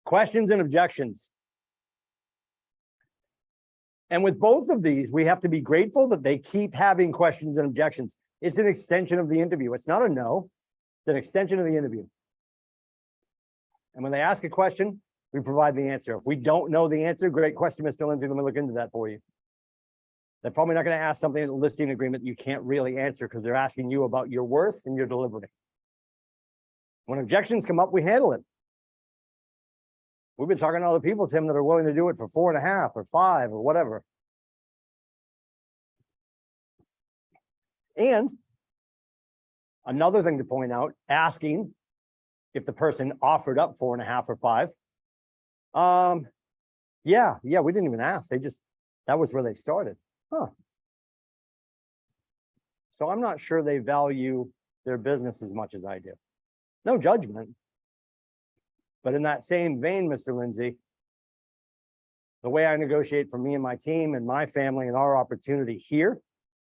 S1: Questions and objections. And with both of these, we have to be grateful that they keep having questions and objections. It's an extension of the interview. It's not a no. It's an extension of the interview. And when they ask a question, we provide the answer. If we don't know the answer, great question, Mr. Lindsay. Let me look into that for you. They're probably not going to ask something in the listing agreement you can't really answer because they're asking you about your worth and your delivery. When objections come up, we handle it. We've been talking to other people, Tim, that are willing to do it for 4.5 or 5 or whatever. And another thing to point out, asking if the person offered up 4.5 or 5. Yeah, we didn't even ask. That was where they started. Huh. So I'm not sure they value their business as much as I do. No judgment. But in that same vein, Mr. Lindsay, the way I negotiate for me and my team and my family and our opportunity here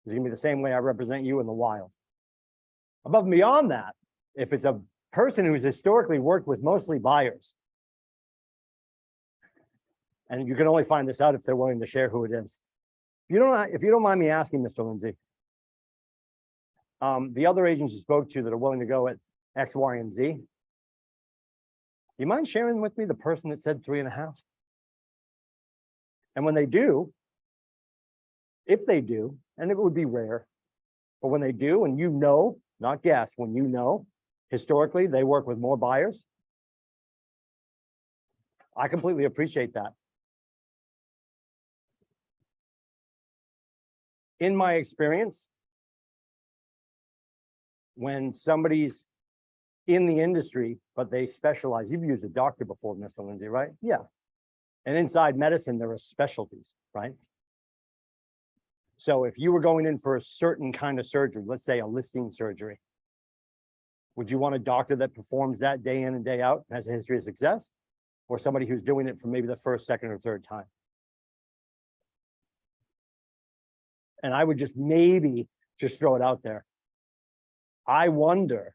S1: is going to be the same way I represent you in the wild. Above and beyond that, if it's a person who's historically worked with mostly buyers, and you can only find this out if they're willing to share who it is. If you don't mind me asking, Mr. Lindsay, the other agents you spoke to that are willing to go at X, Y, and Z, you mind sharing with me the person that said 3.5? And when they do, if they do, and it would be rare, but when they do, and you know, not guess, when you know, historically, they work with more buyers. I completely appreciate that. In my experience, when somebody's in the industry, but they specialize, you've used a doctor before, Mr. Lindsay, right? Yeah. And inside medicine, there are specialties, right? So if you were going in for a certain kind of surgery, let's say a listing surgery, would you want a doctor that performs that day in and day out, has a history of success? Or somebody who's doing it for maybe the first, second, or third time? And I would just maybe just throw it out there. I wonder,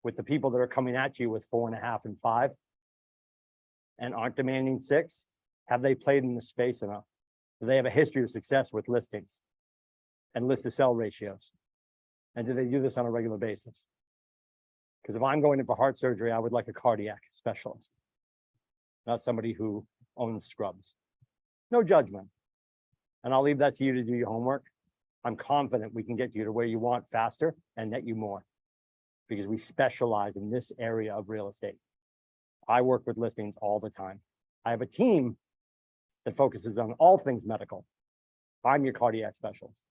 S1: with the people that are coming at you with 4.5 and 5 and aren't demanding 6, have they played in the space enough? Do they have a history of success with listings and list to sell ratios? And do they do this on a regular basis? Because if I'm going in for heart surgery, I would like a cardiac specialist, not somebody who owns scrubs. No judgment. And I'll leave that to you to do your homework. I'm confident we can get you to where you want faster and net you more, because we specialize in this area of real estate. I work with listings all the time. I have a team that focuses on all things medical. I'm your cardiac specialist.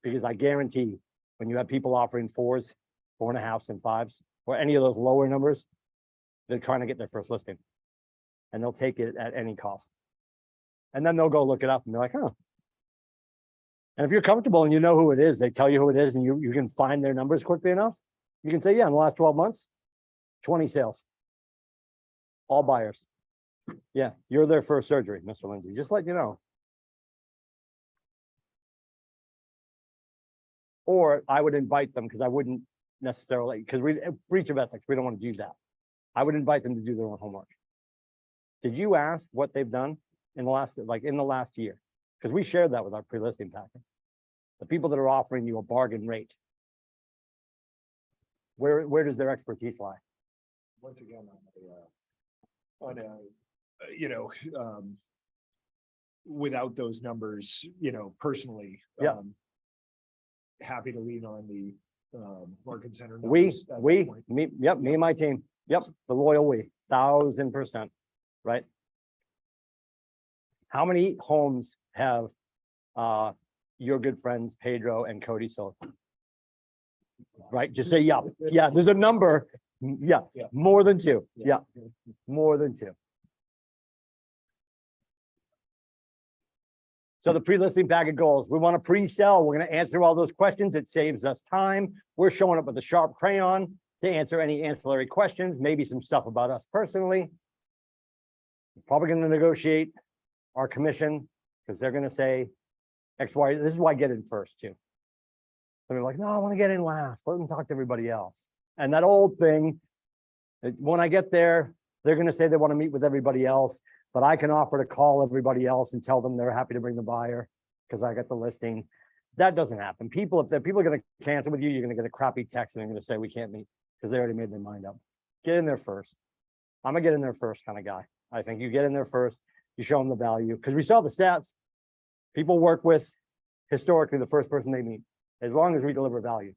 S1: Because I guarantee when you have people offering 4s, 4.5s, and 5s, or any of those lower numbers, they're trying to get their first listing. And they'll take it at any cost. And then they'll go look it up and they're like, huh. And if you're comfortable and you know who it is, they tell you who it is, and you can find their numbers quickly enough, you can say, yeah, in the last 12 months, 20 sales. All buyers. Yeah, you're their first surgery, Mr. Lindsay, just let you know. Or I would invite them, because I wouldn't necessarily, because we breach of ethics, we don't want to do that. I would invite them to do their own homework. Did you ask what they've done in the last, in the last year? Because we shared that with our pre-listing packet. The people that are offering you a bargain rate, where does their expertise lie?
S2: Once again, on a, you know, without those numbers, you know, personally,
S1: Yeah.
S2: Happy to lean on the market center.
S1: Me
S2: numbers at that point.
S1: me and my team. Yep, the loyal we, 1000%, right? How many homes have your good friends Pedro and Cody sold? Right, just say, yeah, yeah, there's a number. Yeah,
S2: Yeah.
S1: more than 2.
S2: Yeah.
S1: Yeah, more than 2. So the pre-listing packet goals, we want to pre-sell. We're going to answer all those questions. It saves us time. We're showing up with a sharp crayon to answer any ancillary questions, maybe some stuff about us personally. Probably going to negotiate our commission, because they're going to say X, Y. This is why I get in first too. They're like, no, I want to get in last. Let them talk to everybody else. And that old thing, when I get there, they're going to say they want to meet with everybody else, but I can offer to call everybody else and tell them they're happy to bring the buyer because I got the listing. That doesn't happen. People, if people are going to cancel with you, you're going to get a crappy text and they're going to say we can't meet because they already made their mind up. Get in there first. I'm a get in there first kind of guy. I think you get in there first, you show them the value, because we saw the stats. People work with historically the first person they meet, as long as we deliver value.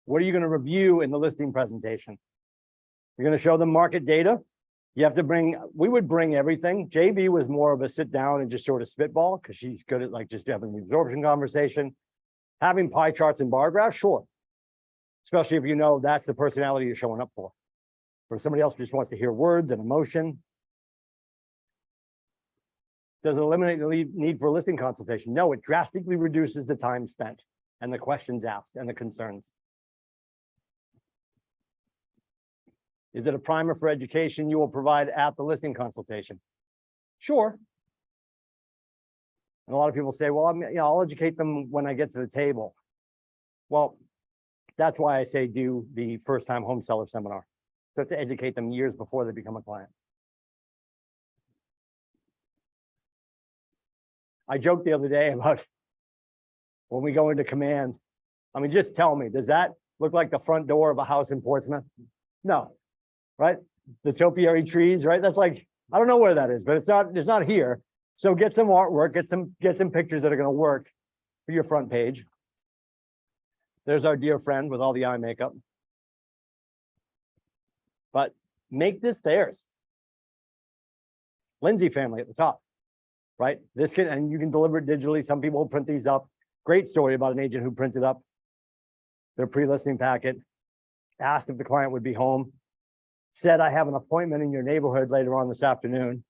S1: What are you going to review in the listing presentation? You're going to show them market data. You have to bring, we would bring everything. JB was more of a sit down and just sort of spitball, because she's good at like just having the absorption conversation. Having pie charts and bar graphs, sure. Especially if you know that's the personality you're showing up for. Or somebody else just wants to hear words and emotion. Does it eliminate the need for a listing consultation? No, it drastically reduces the time spent and the questions asked and the concerns. Is it a primer for education you will provide at the listing consultation? Sure. And a lot of people say, well, I'll educate them when I get to the table. Well, That's why I say do the first time home seller seminar. So to educate them years before they become a client. I joked the other day about when we go into command. I mean, just tell me, does that look like the front door of a house in Portsmouth? No, right? The topiary trees, right? That's like, I don't know where that is, but it's not here. So get some artwork, get some pictures that are gonna work for your front page. There's our dear friend with all the eye makeup. But make this theirs. Lindsay family at the top, right? This can, and you can deliver it digitally. Some people will print these up. Great story about an agent who printed up their pre-listing packet, asked if the client would be home, said, I have an appointment in your neighborhood later on this afternoon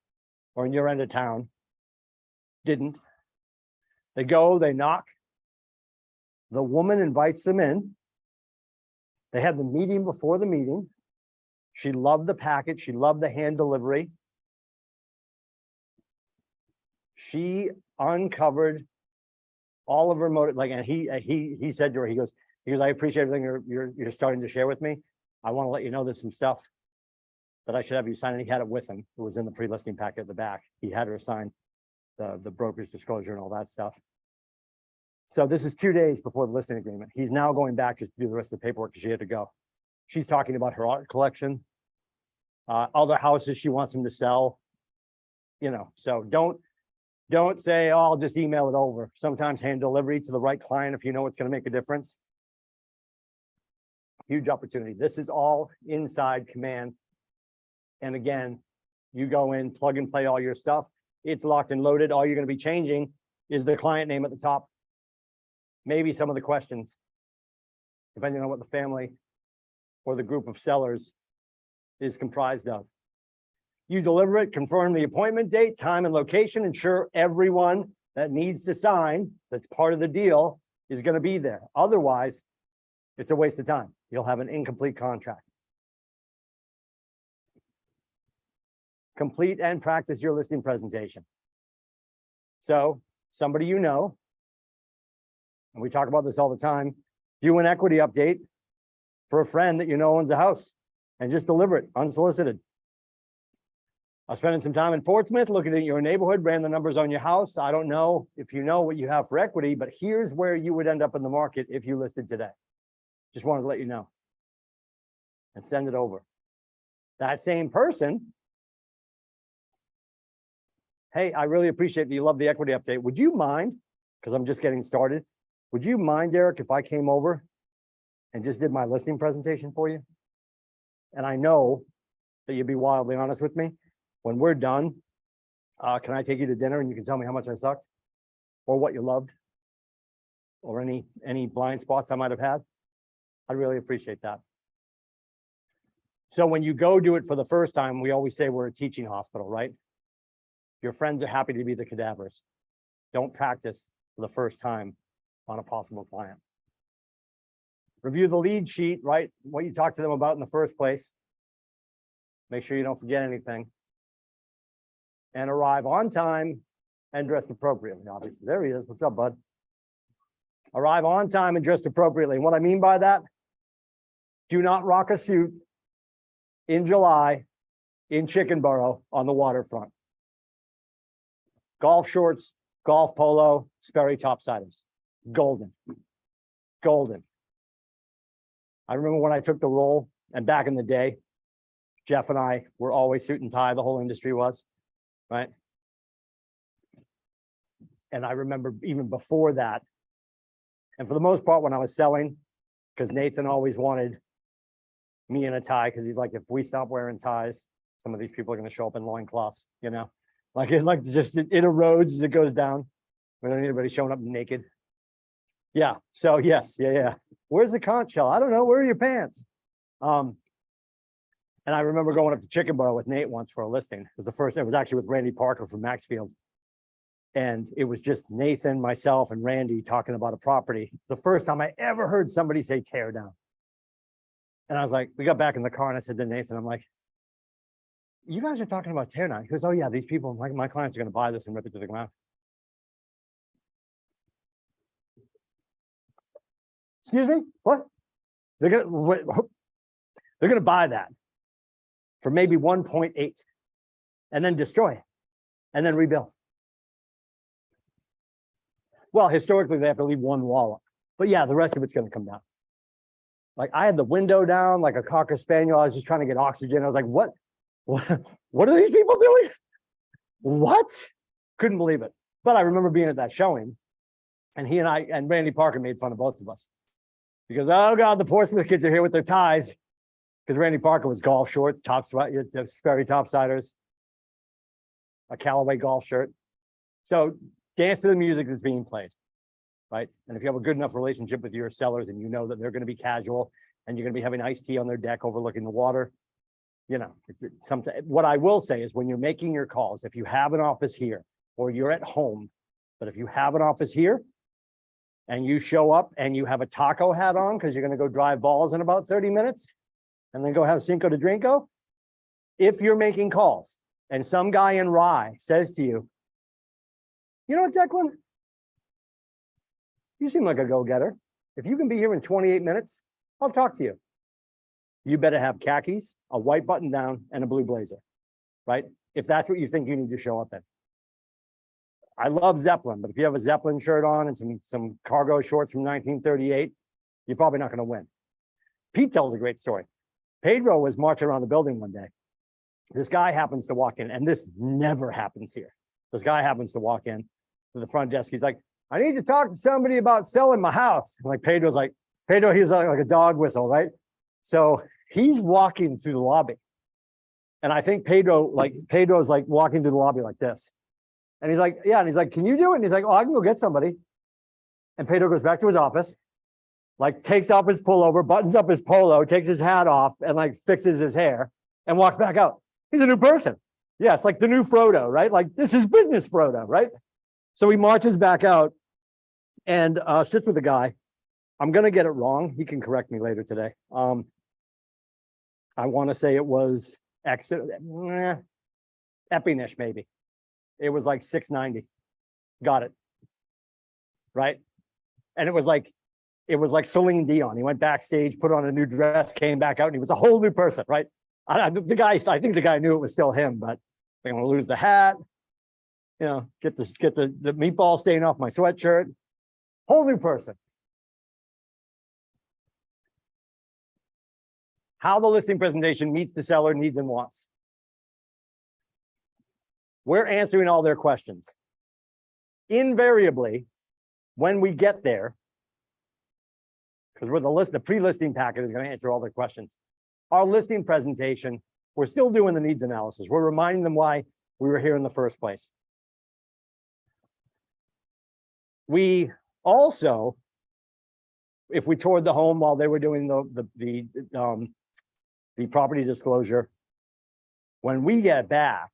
S1: or in your end of town. Didn't. They go, they knock. The woman invites them in. They had the meeting before the meeting. She loved the package. She loved the hand delivery. She uncovered all of her motive, like, and he said to her, he goes, I appreciate everything you're starting to share with me. I want to let you know there's some stuff that I should have you sign. And he had it with him. It was in the pre-listing packet at the back. He had her sign the broker's disclosure and all that stuff. So this is 2 days before the listing agreement. He's now going back just to do the rest of the paperwork because she had to go. She's talking about her art collection, other houses she wants him to sell. You know, so don't say, oh, I'll just email it over. Sometimes hand delivery to the right client, if you know it's going to make a difference. Huge opportunity. This is all inside command. And again, you go in, plug and play all your stuff. It's locked and loaded. All you're going to be changing is the client name at the top. Maybe some of the questions, depending on what the family or the group of sellers is comprised of. You deliver it, confirm the appointment date, time and location, ensure everyone that needs to sign, that's part of the deal, is going to be there. Otherwise, it's a waste of time. You'll have an incomplete contract. Complete and practice your listing presentation. So somebody you know, and we talk about this all the time, do an equity update for a friend that you know owns a house and just deliver it unsolicited. I was spending some time in Portsmouth, looking at your neighborhood, ran the numbers on your house. I don't know if you know what you have for equity, but here's where you would end up in the market if you listed today. Just wanted to let you know. And send it over. That same person, hey, I really appreciate that you love the equity update. Would you mind, because I'm just getting started, would you mind, Derek, if I came over and just did my listing presentation for you? And I know that you'd be wildly honest with me. When we're done, can I take you to dinner and you can tell me how much I sucked? Or what you loved? Or any blind spots I might have had? I'd really appreciate that. So when you go do it for the first time, we always say we're a teaching hospital, right? Your friends are happy to be the cadavers. Don't practice for the first time on a possible client. Review the lead sheet, right? What you talked to them about in the first place. Make sure you don't forget anything. And arrive on time and dressed appropriately, obviously. There he is. What's up, bud? Arrive on time and dressed appropriately. And what I mean by that, do not rock a suit in July in Chickenboro on the waterfront. Golf shorts, golf polo, Sperry topsiders. Golden. Golden. I remember when I took the role, and back in the day, Jeff and I were always suit and tie, the whole industry was, right? And I remember even before that, and for the most part when I was selling, because Nathan always wanted me in a tie, because he's like, if we stop wearing ties, some of these people are going to show up in loincloths, you know? Like it erodes as it goes down. We don't need anybody showing up naked. Yeah, so yes, yeah. Where's the conch shell? I don't know. Where are your pants? And I remember going up to Chickenboro with Nate once for a listing. It was actually with Randy Parker from Maxfield. And it was just Nathan, myself, and Randy talking about a property. The first time I ever heard somebody say tear down. And I was like, we got back in the car and I said to Nathan, I'm like, you guys are talking about tear down. He goes, oh yeah, these people, my clients are going to buy this and rip it to the ground. Excuse me? What? They're gonna buy that for maybe 1.8 and then destroy it and then rebuild. Well, historically, they have to leave one wall up, but yeah, the rest of it's gonna come down. Like I had the window down like a Cocker Spaniel. I was just trying to get oxygen. I was like, what are these people doing? What? Couldn't believe it. But I remember being at that showing and he and I and Randy Parker made fun of both of us because, oh God, the Portsmouth kids are here with their ties. Because Randy Parker was golf shorts, Sperry topsiders, a Callaway golf shirt. So dance to the music that's being played, right? And if you have a good enough relationship with your sellers and you know that they're going to be casual and you're going to be having iced tea on their deck overlooking the water, you know, what I will say is when you're making your calls, if you have an office here or you're at home, but if you have an office here and you show up and you have a taco hat on because you're going to go drive balls in about 30 minutes and then go have Cinco de Drinko, if you're making calls and some guy in Rye says to you, you know what, Declan? You seem like a go-getter. If you can be here in 28 minutes, I'll talk to you. You better have khakis, a white button down, and a blue blazer, right? If that's what you think you need to show up in. I love Zeppelin, but if you have a Zeppelin shirt on and some cargo shorts from 1938, you're probably not going to win. Pete tells a great story. Pedro was marching around the building one day. This guy happens to walk in, and this never happens here. This guy happens to walk in to the front desk. He's like, I need to talk to somebody about selling my house. And like Pedro's like, he's like a dog whistle, right? So he's walking through the lobby. And I think Pedro's like walking through the lobby like this. And he's like, yeah. And he's like, can you do it? And he's like, oh, I can go get somebody. And Pedro goes back to his office, like takes off his pullover, buttons up his polo, takes his hat off and like fixes his hair and walks back out. He's a new person. Yeah, it's like the new Frodo, right? Like this is business Frodo, right? So he marches back out and sits with the guy. I'm going to get it wrong. He can correct me later today. I want to say it was Epinish, maybe. It was like 690. Got it. Right. And it was like Celine Dion. He went backstage, put on a new dress, came back out, and he was a whole new person, right? I think the guy knew it was still him, but they're going to lose the hat, you know, get the meatball stain off my sweatshirt. Whole new person. How the listing presentation meets the seller needs and wants. We're answering all their questions. Invariably, when we get there, because the pre-listing packet is going to answer all their questions. Our listing presentation, we're still doing the needs analysis. We're reminding them why we were here in the first place. We also, if we toured the home while they were doing the property disclosure, when we get back,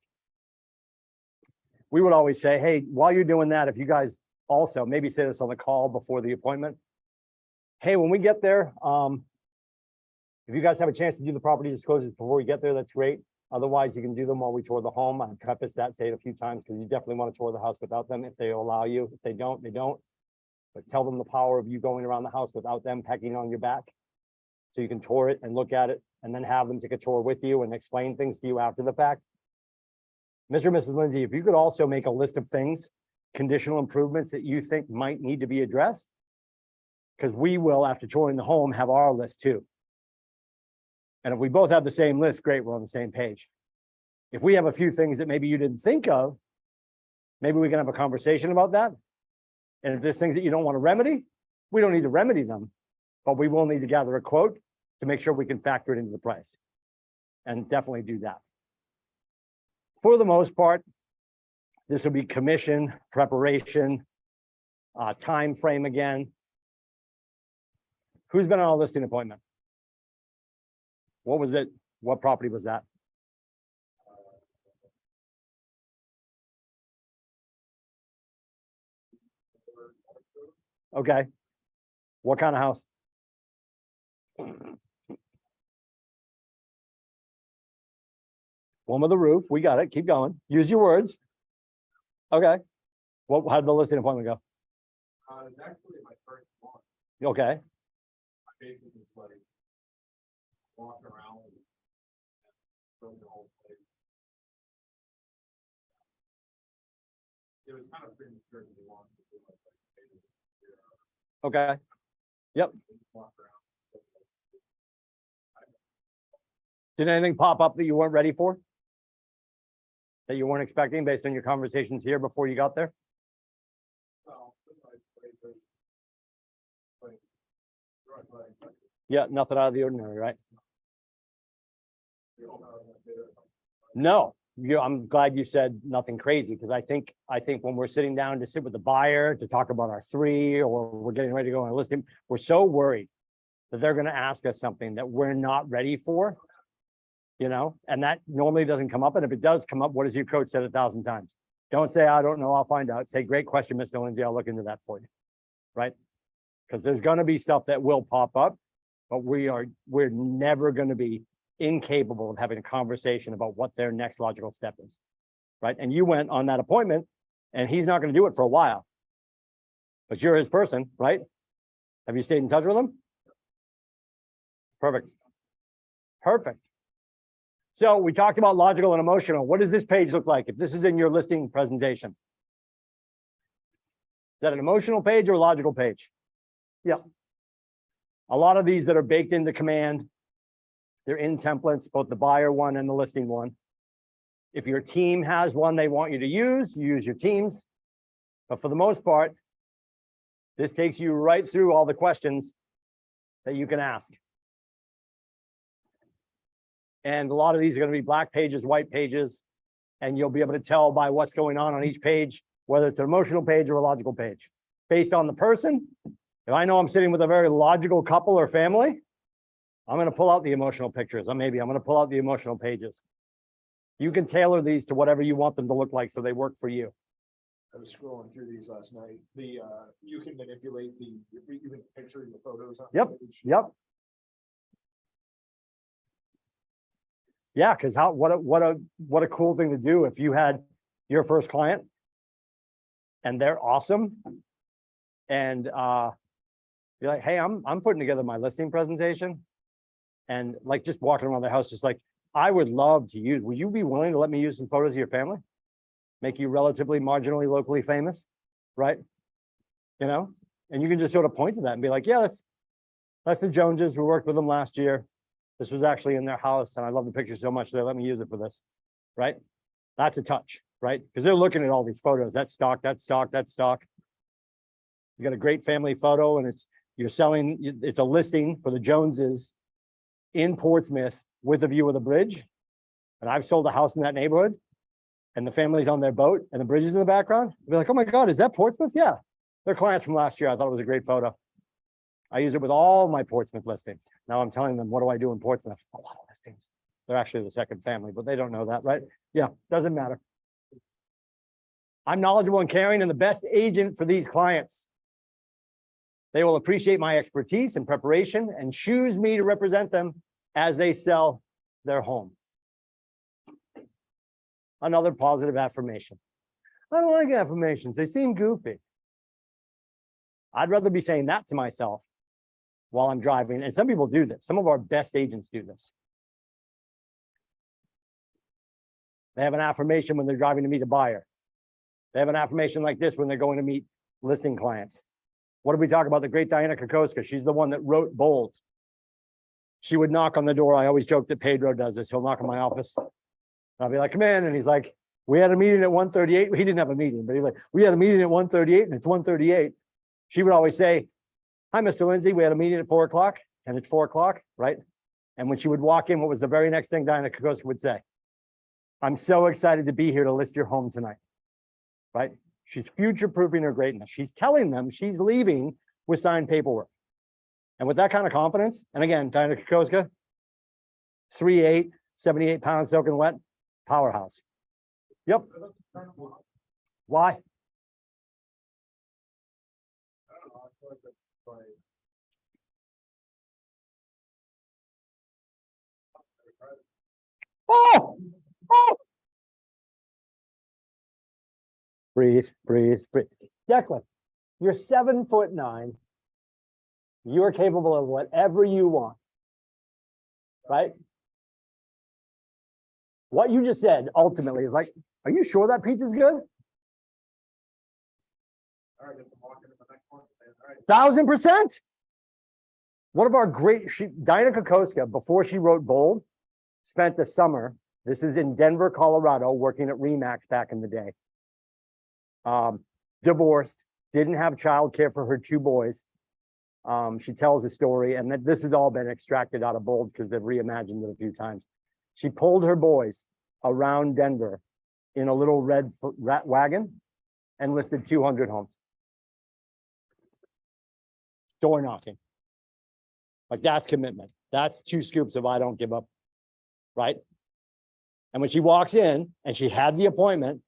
S1: we would always say, hey, while you're doing that, if you guys also maybe say this on the call before the appointment, hey, when we get there, if you guys have a chance to do the property disclosures before we get there, that's great. Otherwise, you can do them while we tour the home. I've prefaced that, say it a few times, because you definitely want to tour the house without them if they allow you. If they don't, they don't. But tell them the power of you going around the house without them pecking on your back. So you can tour it and look at it and then have them take a tour with you and explain things to you after the fact. Mr. and Mrs. Lindsay, if you could also make a list of things, conditional improvements that you think might need to be addressed, because we will, after touring the home, have our list too. And if we both have the same list, great, we're on the same page. If we have a few things that maybe you didn't think of, maybe we can have a conversation about that. And if there's things that you don't want to remedy, we don't need to remedy them, but we will need to gather a quote to make sure we can factor it into the price. And definitely do that. For the most part, this will be commission, preparation, time frame again. Who's been on a listing appointment? What was it? What property was that? Okay. What kind of house? One with a roof. We got it. Keep going. Use your words. Okay. How did the listing appointment go?
S3: It's actually my first one.
S1: Okay.
S3: I basically was like, walking around. Filmed the whole place. It was kind of premature to be wanted to do like.
S1: Okay,
S3: Walk around.
S1: did anything pop up that you weren't ready for? That you weren't expecting based on your conversations here before you got there?
S3: Well,
S1: Yeah, nothing out of the ordinary, right? No, I'm glad you said nothing crazy, because I think when we're sitting down to sit with the buyer to talk about our three, or we're getting ready to go on a listing, we're so worried that they're gonna ask us something that we're not ready for. You know, and that normally doesn't come up, and if it does come up, what has your coach said 1,000 times? Don't say, I don't know, I'll find out. Say, great question, Mr. Lindsay, I'll look into that for you, right? Because there's gonna be stuff that will pop up, but we're never gonna be incapable of having a conversation about what their next logical step is, right? And you went on that appointment, and he's not gonna do it for a while. But you're his person, right? Have you stayed in touch with him? Perfect. Perfect. So we talked about logical and emotional. What does this page look like if this is in your listing presentation? Is that an emotional page or a logical page? Yeah. A lot of these that are baked into Command, they're in templates, both the buyer one and the listing one. If your team has one they want you to use, you use your teams. But for the most part, this takes you right through all the questions that you can ask. And a lot of these are going to be black pages, white pages, and you'll be able to tell by what's going on each page, whether it's an emotional page or a logical page. Based on the person, if I know I'm sitting with a very logical couple or family, I'm going to pull out the emotional pictures. Or maybe I'm going to pull out the emotional pages. You can tailor these to whatever you want them to look like so they work for you.
S2: I was scrolling through these last night. You can manipulate even picturing the photos on.
S1: Yep.
S2: the page.
S1: Yep. Yeah, because what a cool thing to do if you had your first client and they're awesome. And you're like, hey, I'm putting together my listing presentation. And like just walking around the house, just like, I would love to use, would you be willing to let me use some photos of your family? Make you relatively marginally locally famous, right? You know, and you can just sort of point to that and be like, yeah, that's the Joneses. We worked with them last year. This was actually in their house, and I love the picture so much they let me use it for this, right? That's a touch, right? Because they're looking at all these photos. That's stock, that's stock, that's stock. You got a great family photo, and it's a listing for the Joneses in Portsmouth with a view of the bridge. And I've sold a house in that neighborhood, and the family's on their boat, and the bridge is in the background. I'll be like, oh my God, is that Portsmouth? Yeah, they're clients from last year. I thought it was a great photo. I use it with all my Portsmouth listings. Now I'm telling them, what do I do in Portsmouth? A lot of listings. They're actually the second family, but they don't know that, right? Yeah, doesn't matter. I'm knowledgeable and caring and the best agent for these clients. They will appreciate my expertise and preparation and choose me to represent them as they sell their home. Another positive affirmation. I don't like affirmations. They seem goofy. I'd rather be saying that to myself while I'm driving. And some people do this. Some of our best agents do this. They have an affirmation when they're driving to meet a buyer. They have an affirmation like this when they're going to meet listing clients. What did we talk about? The great Diana Kokoska. She's the one that wrote bold. She would knock on the door. I always joke that Pedro does this. He'll knock on my office. I'll be like, come in. And he's like, we had a meeting at 1:38. He didn't have a meeting, but he's like, we had a meeting at 1:38 and it's 1:38. She would always say, hi, Mr. Lindsay, we had a meeting at 4 o'clock and it's 4 o'clock, right? And when she would walk in, what was the very next thing Diana Kokoska would say? I'm so excited to be here to list your home tonight, right? She's future-proofing her greatness. She's telling them she's leaving with signed paperwork. And with that kind of confidence, and again, Diana Kokoska, 3'8", 78 pounds soaking wet, powerhouse. Yep. Why? Oh! Breathe, breathe, breathe. Declan, you're 7'9". You are capable of whatever you want. right? What you just said ultimately is like, are you sure that pizza's good?
S3: All right, guess I'm walking in the next one. All right.
S1: 1000%. One of our great, Diana Kokoska, before she wrote Bold, spent the summer, this is in Denver, Colorado, working at Remax back in the day. Divorced, didn't have childcare for her 2 boys. She tells a story, and that this has all been extracted out of Bold because they've reimagined it a few times. She pulled her boys around Denver in a little red rat wagon and listed 200 homes. Door knocking. Like that's commitment. That's 2 scoops of I don't give up, right? And when she walks in and she had the appointment,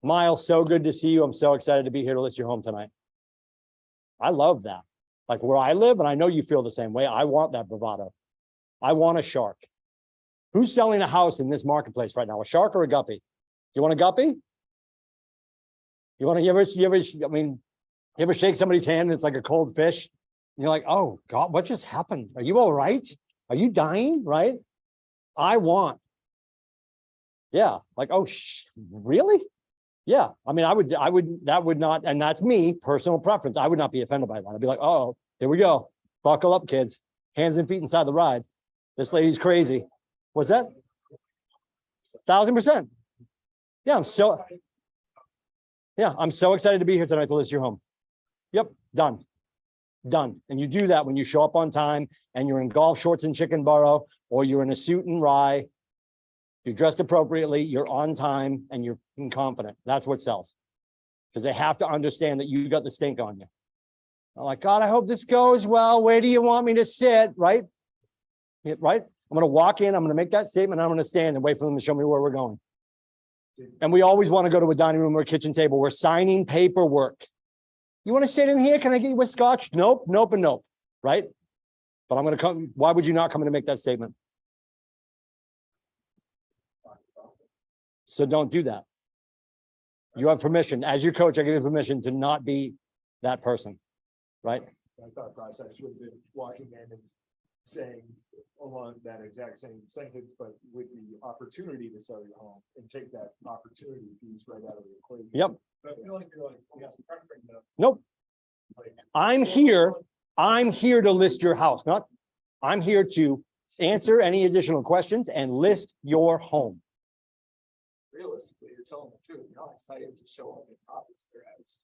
S1: Miles, so good to see you. I'm so excited to be here to list your home tonight. I love that. Like where I live, and I know you feel the same way, I want that bravado. I want a shark. Who's selling a house in this marketplace right now? A shark or a guppy? You want a guppy? You ever shake somebody's hand and it's like a cold fish? And you're like, oh God, what just happened? Are you all right? Are you dying? Right? I want. Yeah. Like, oh, really? Yeah. I mean, that would not, and that's me, personal preference. I would not be offended by that. I'd be like, oh, here we go. Buckle up, kids. Hands and feet inside the ride. This lady's crazy. What's that? 1000%. Yeah, I'm so excited to be here tonight to list your home. Yep, done. Done. And you do that when you show up on time and you're in golf shorts and chicken borough, or you're in a suit and rye. You're dressed appropriately, you're on time, and you're confident. That's what sells. Because they have to understand that you got the stink on you. I'm like, God, I hope this goes well. Where do you want me to sit? Right? Right? I'm going to walk in, I'm going to make that statement, I'm going to stand and wait for them to show me where we're going. And we always want to go to a dining room or a kitchen table. We're signing paperwork. You want to sit in here? Can I get you a scotch? Nope, nope, and nope. Right? But I'm going to come. Why would you not come in to make that statement? So don't do that. You have permission. As your coach, I give you permission to not be that person. Right?
S2: My thought process would have been walking in and saying along that exact same sentence, but with the opportunity to sell your home and take that opportunity piece right out of the equation.
S1: Yep.
S3: But I feel like you're like, yes, preferring the,
S1: Nope.
S3: like,
S1: I'm here to list your house. I'm here to answer any additional questions and list your home.
S3: realistically, you're telling the truth. You're not excited to show all the copies their house.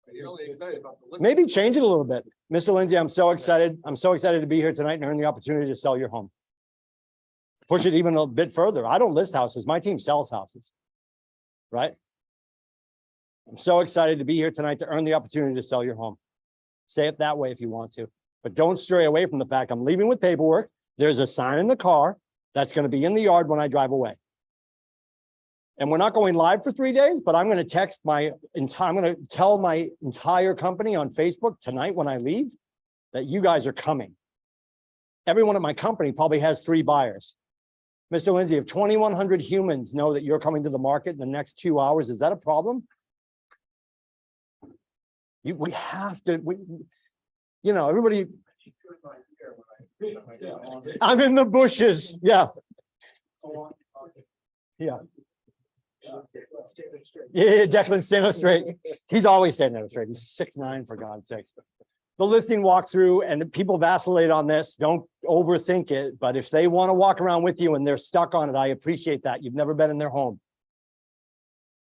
S3: But you're only excited about the list.
S1: Maybe change it a little bit. Mr. Lindsay, I'm so excited. I'm so excited to be here tonight and earn the opportunity to sell your home. Push it even a bit further. I don't list houses. My team sells houses. Right? I'm so excited to be here tonight to earn the opportunity to sell your home. Say it that way if you want to, but don't stray away from the fact I'm leaving with paperwork. There's a sign in the car that's going to be in the yard when I drive away. And we're not going live for 3 days, but I'm going to text I'm going to tell my entire company on Facebook tonight when I leave that you guys are coming. Everyone at my company probably has 3 buyers. Mr. Lindsay, if 2,100 humans know that you're coming to the market in the next 2 hours, is that a problem? We have to, everybody, I'm in the bushes. Yeah. Yeah. Yeah, Declan's standing up straight. He's always standing up straight. He's 6'9" for God's sakes. The listing walkthrough, and people vacillate on this. Don't overthink it. But if they want to walk around with you and they're stuck on it, I appreciate that. You've never been in their home.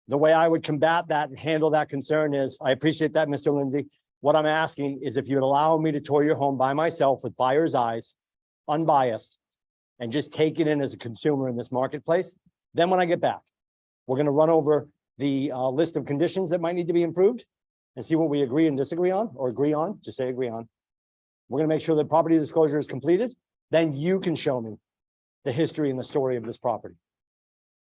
S1: The way I would combat that and handle that concern is, I appreciate that, Mr. Lindsay. What I'm asking is if you would allow me to tour your home by myself with buyer's eyes, unbiased, and just take it in as a consumer in this marketplace. Then when I get back, we're going to run over the list of conditions that might need to be improved and see what we agree and disagree on, or agree on, just say agree on. We're going to make sure that property disclosure is completed. Then you can show me the history and the story of this property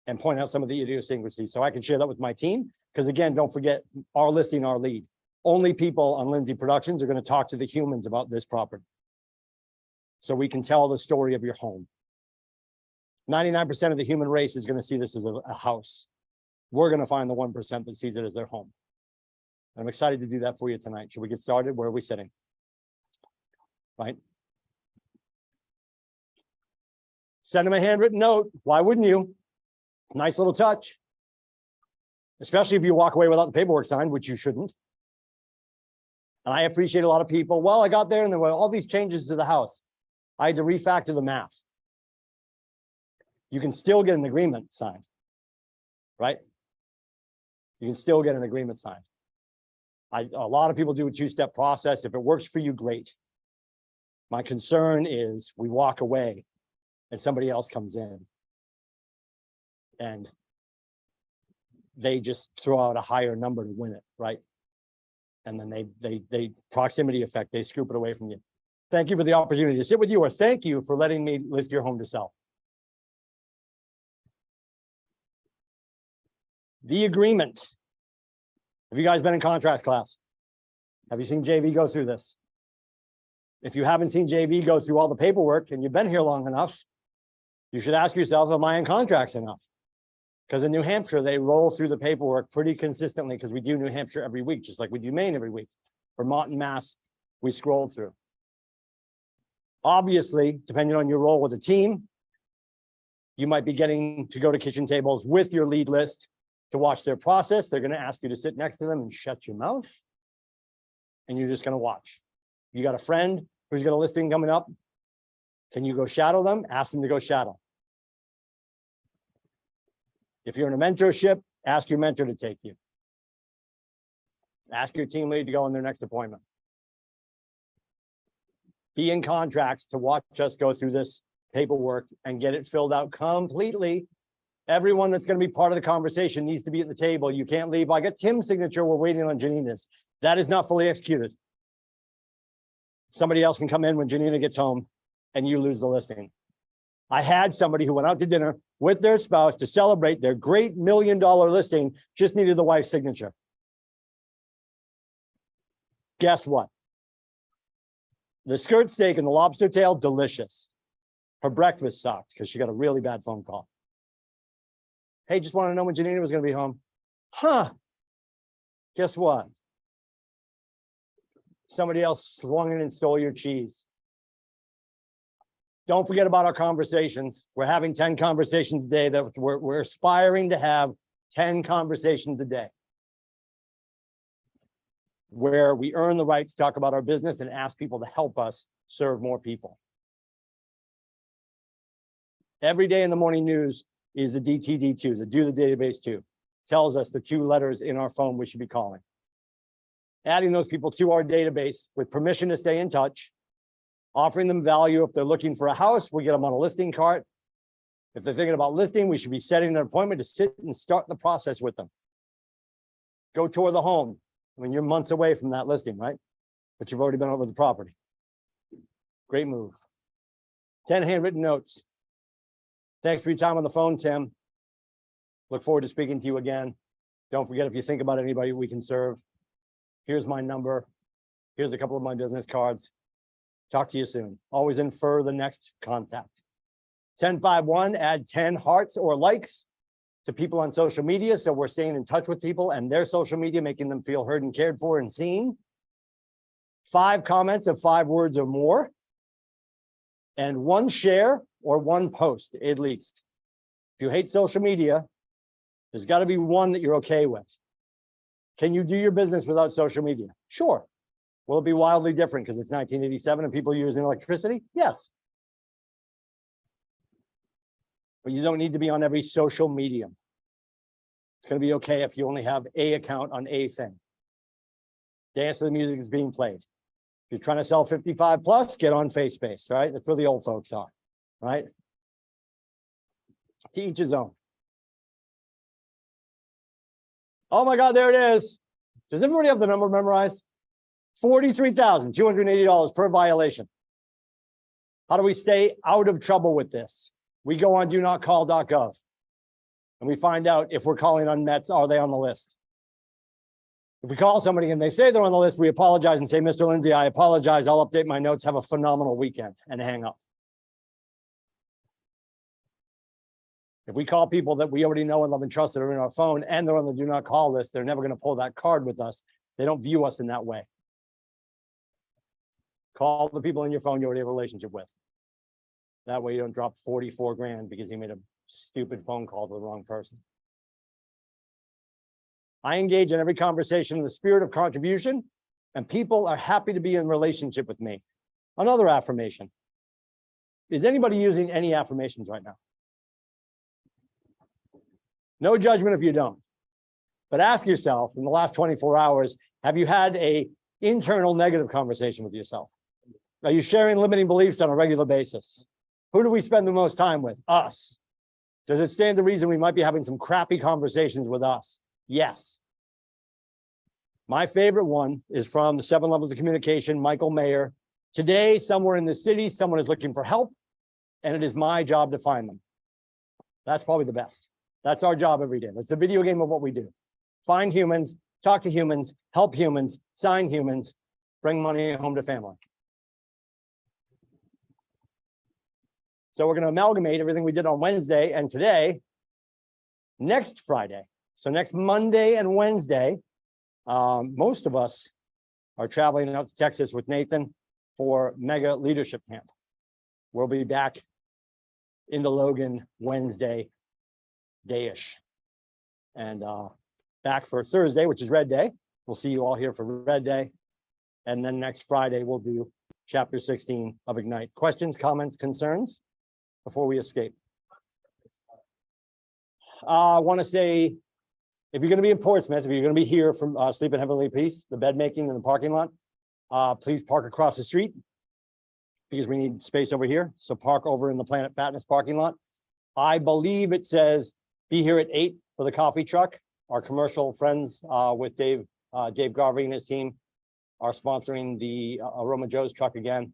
S1: and point out some of the idiosyncrasies so I can share that with my team. Because again, don't forget our listing, our lead. Only people on Lindsay Productions are going to talk to the humans about this property. So we can tell the story of your home. 99% of the human race is going to see this as a house. We're going to find the 1% that sees it as their home. I'm excited to do that for you tonight. Should we get started? Where are we sitting? Right? Send them a handwritten note. Why wouldn't you? Nice little touch. Especially if you walk away without the paperwork signed, which you shouldn't. And I appreciate a lot of people. Well, I got there and there were all these changes to the house. I had to refactor the math. You can still get an agreement signed, right? You can still get an agreement signed. A lot of people do a two-step process. If it works for you, great. My concern is we walk away and somebody else comes in and they just throw out a higher number to win it, right? And then they proximity effect, they scoop it away from you. Thank you for the opportunity to sit with you, or thank you for letting me list your home to sell. The agreement. Have you guys been in contracts class? Have you seen JV go through this? If you haven't seen JV go through all the paperwork and you've been here long enough, you should ask yourself, am I in contracts enough? Because in New Hampshire, they roll through the paperwork pretty consistently because we do New Hampshire every week, just like we do Maine every week. Vermont and Mass, we scroll through. Obviously, depending on your role with the team, you might be getting to go to kitchen tables with your lead list to watch their process. They're going to ask you to sit next to them and shut your mouth. And you're just going to watch. You got a friend who's got a listing coming up. Can you go shadow them? Ask them to go shadow. If you're in a mentorship, ask your mentor to take you. Ask your team lead to go on their next appointment. Be in contracts to watch us go through this paperwork and get it filled out completely. Everyone that's going to be part of the conversation needs to be at the table. You can't leave. I got Tim's signature. We're waiting on Janina's. That is not fully executed. Somebody else can come in when Janina gets home and you lose the listing. I had somebody who went out to dinner with their spouse to celebrate their great $1 million listing, just needed the wife's signature. Guess what? The skirt steak and the lobster tail, delicious. Her breakfast sucked because she got a really bad phone call. Hey, just want to know when Janina was going to be home. Huh? Guess what? Somebody else swung in and stole your cheese. Don't forget about our conversations. We're having 10 conversations a day. That we're aspiring to have 10 conversations a day, where we earn the right to talk about our business and ask people to help us serve more people. Every day in the morning news is the DTD2, the do the database 2, tells us the 2 letters in our phone we should be calling. Adding those people to our database with permission to stay in touch, offering them value. If they're looking for a house, we get them on a listing cart. If they're thinking about listing, we should be setting an appointment to sit and start the process with them. Go tour the home. I mean, you're months away from that listing, right? But you've already been over the property. Great move. 10 handwritten notes. Thanks for your time on the phone, Tim. Look forward to speaking to you again. Don't forget, if you think about anybody we can serve, here's my number. Here's a couple of my business cards. Talk to you soon. Always infer the next contact. 1051, add 10 hearts or likes to people on social media, so we're staying in touch with people and their social media, making them feel heard and cared for and seen. 5 comments of 5 words or more, and 1 share or 1 post at least. If you hate social media, there's got to be 1 that you're okay with. Can you do your business without social media? Sure. Will it be wildly different because it's 1987 and people are using electricity? Yes. But you don't need to be on every social medium. It's going to be okay if you only have a account on a thing. Dance to the music is being played. If you're trying to sell 55 plus, get on FaceBase, right? That's where the old folks are, right? To each his own. Oh my God, there it is. Does everybody have the number memorized? $43,280 per violation. How do we stay out of trouble with this? We go on donotcall.gov and we find out if we're calling on Mets, are they on the list? If we call somebody and they say they're on the list, we apologize and say, Mr. Lindsay, I apologize. I'll update my notes. Have a phenomenal weekend, and hang up. If we call people that we already know and love and trust that are in our phone and they're on the do not call list, they're never going to pull that card with us. They don't view us in that way. Call the people in your phone you already have a relationship with. That way you don't drop 44 grand because you made a stupid phone call to the wrong person. I engage in every conversation in the spirit of contribution, and people are happy to be in relationship with me. Another affirmation. Is anybody using any affirmations right now? No judgment if you don't. But ask yourself, in the last 24 hours, have you had a internal negative conversation with yourself? Are you sharing limiting beliefs on a regular basis? Who do we spend the most time with? Us. Does it stand to reason we might be having some crappy conversations with us? Yes. My favorite one is from the 7 Levels of Communication, Michael Mayer. Today, somewhere in the city, someone is looking for help, and it is my job to find them. That's probably the best. That's our job every day. That's the video game of what we do. Find humans, talk to humans, help humans, sign humans, bring money home to family. So we're going to amalgamate everything we did on Wednesday and today, next Friday. So next Monday and Wednesday, most of us are traveling out to Texas with Nathan for Mega Leadership Camp. We'll be back into Logan Wednesday day-ish. And back for Thursday, which is Red Day. We'll see you all here for Red Day. And then next Friday, we'll do chapter 16 of Ignite. Questions, comments, concerns before we escape? I want to say, if you're going to be in Portsmouth, if you're going to be here from Sleep in Heavenly Peace, the bed making in the parking lot, please park across the street because we need space over here. So park over in the Planet Fatness parking lot. I believe it says be here at 8 for the coffee truck. Our commercial friends with Dave Garvey and his team are sponsoring the Aroma Joe's truck again.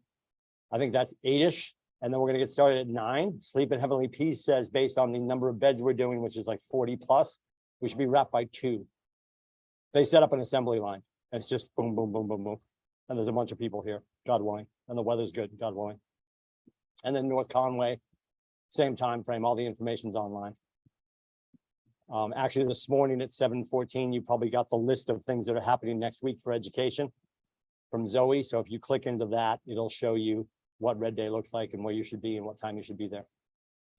S1: I think that's 8-ish. And then we're going to get started at 9. Sleep in Heavenly Peace says based on the number of beds we're doing, which is like 40 plus, we should be wrapped by 2. They set up an assembly line. And it's just boom, boom, boom, boom, boom. And there's a bunch of people here, God willing. And the weather's good, God willing. And then North Conway, same time frame, all the information's online. Actually, this morning at 7:14, you probably got the list of things that are happening next week for education from Zoe. So if you click into that, it'll show you what Red Day looks like and where you should be and what time you should be there.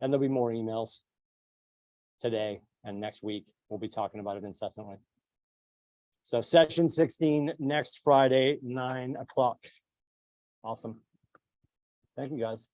S1: And there'll be more emails today and next week. We'll be talking about it incessantly. So session 16 next Friday, 9 o'clock. Awesome. Thank you, guys.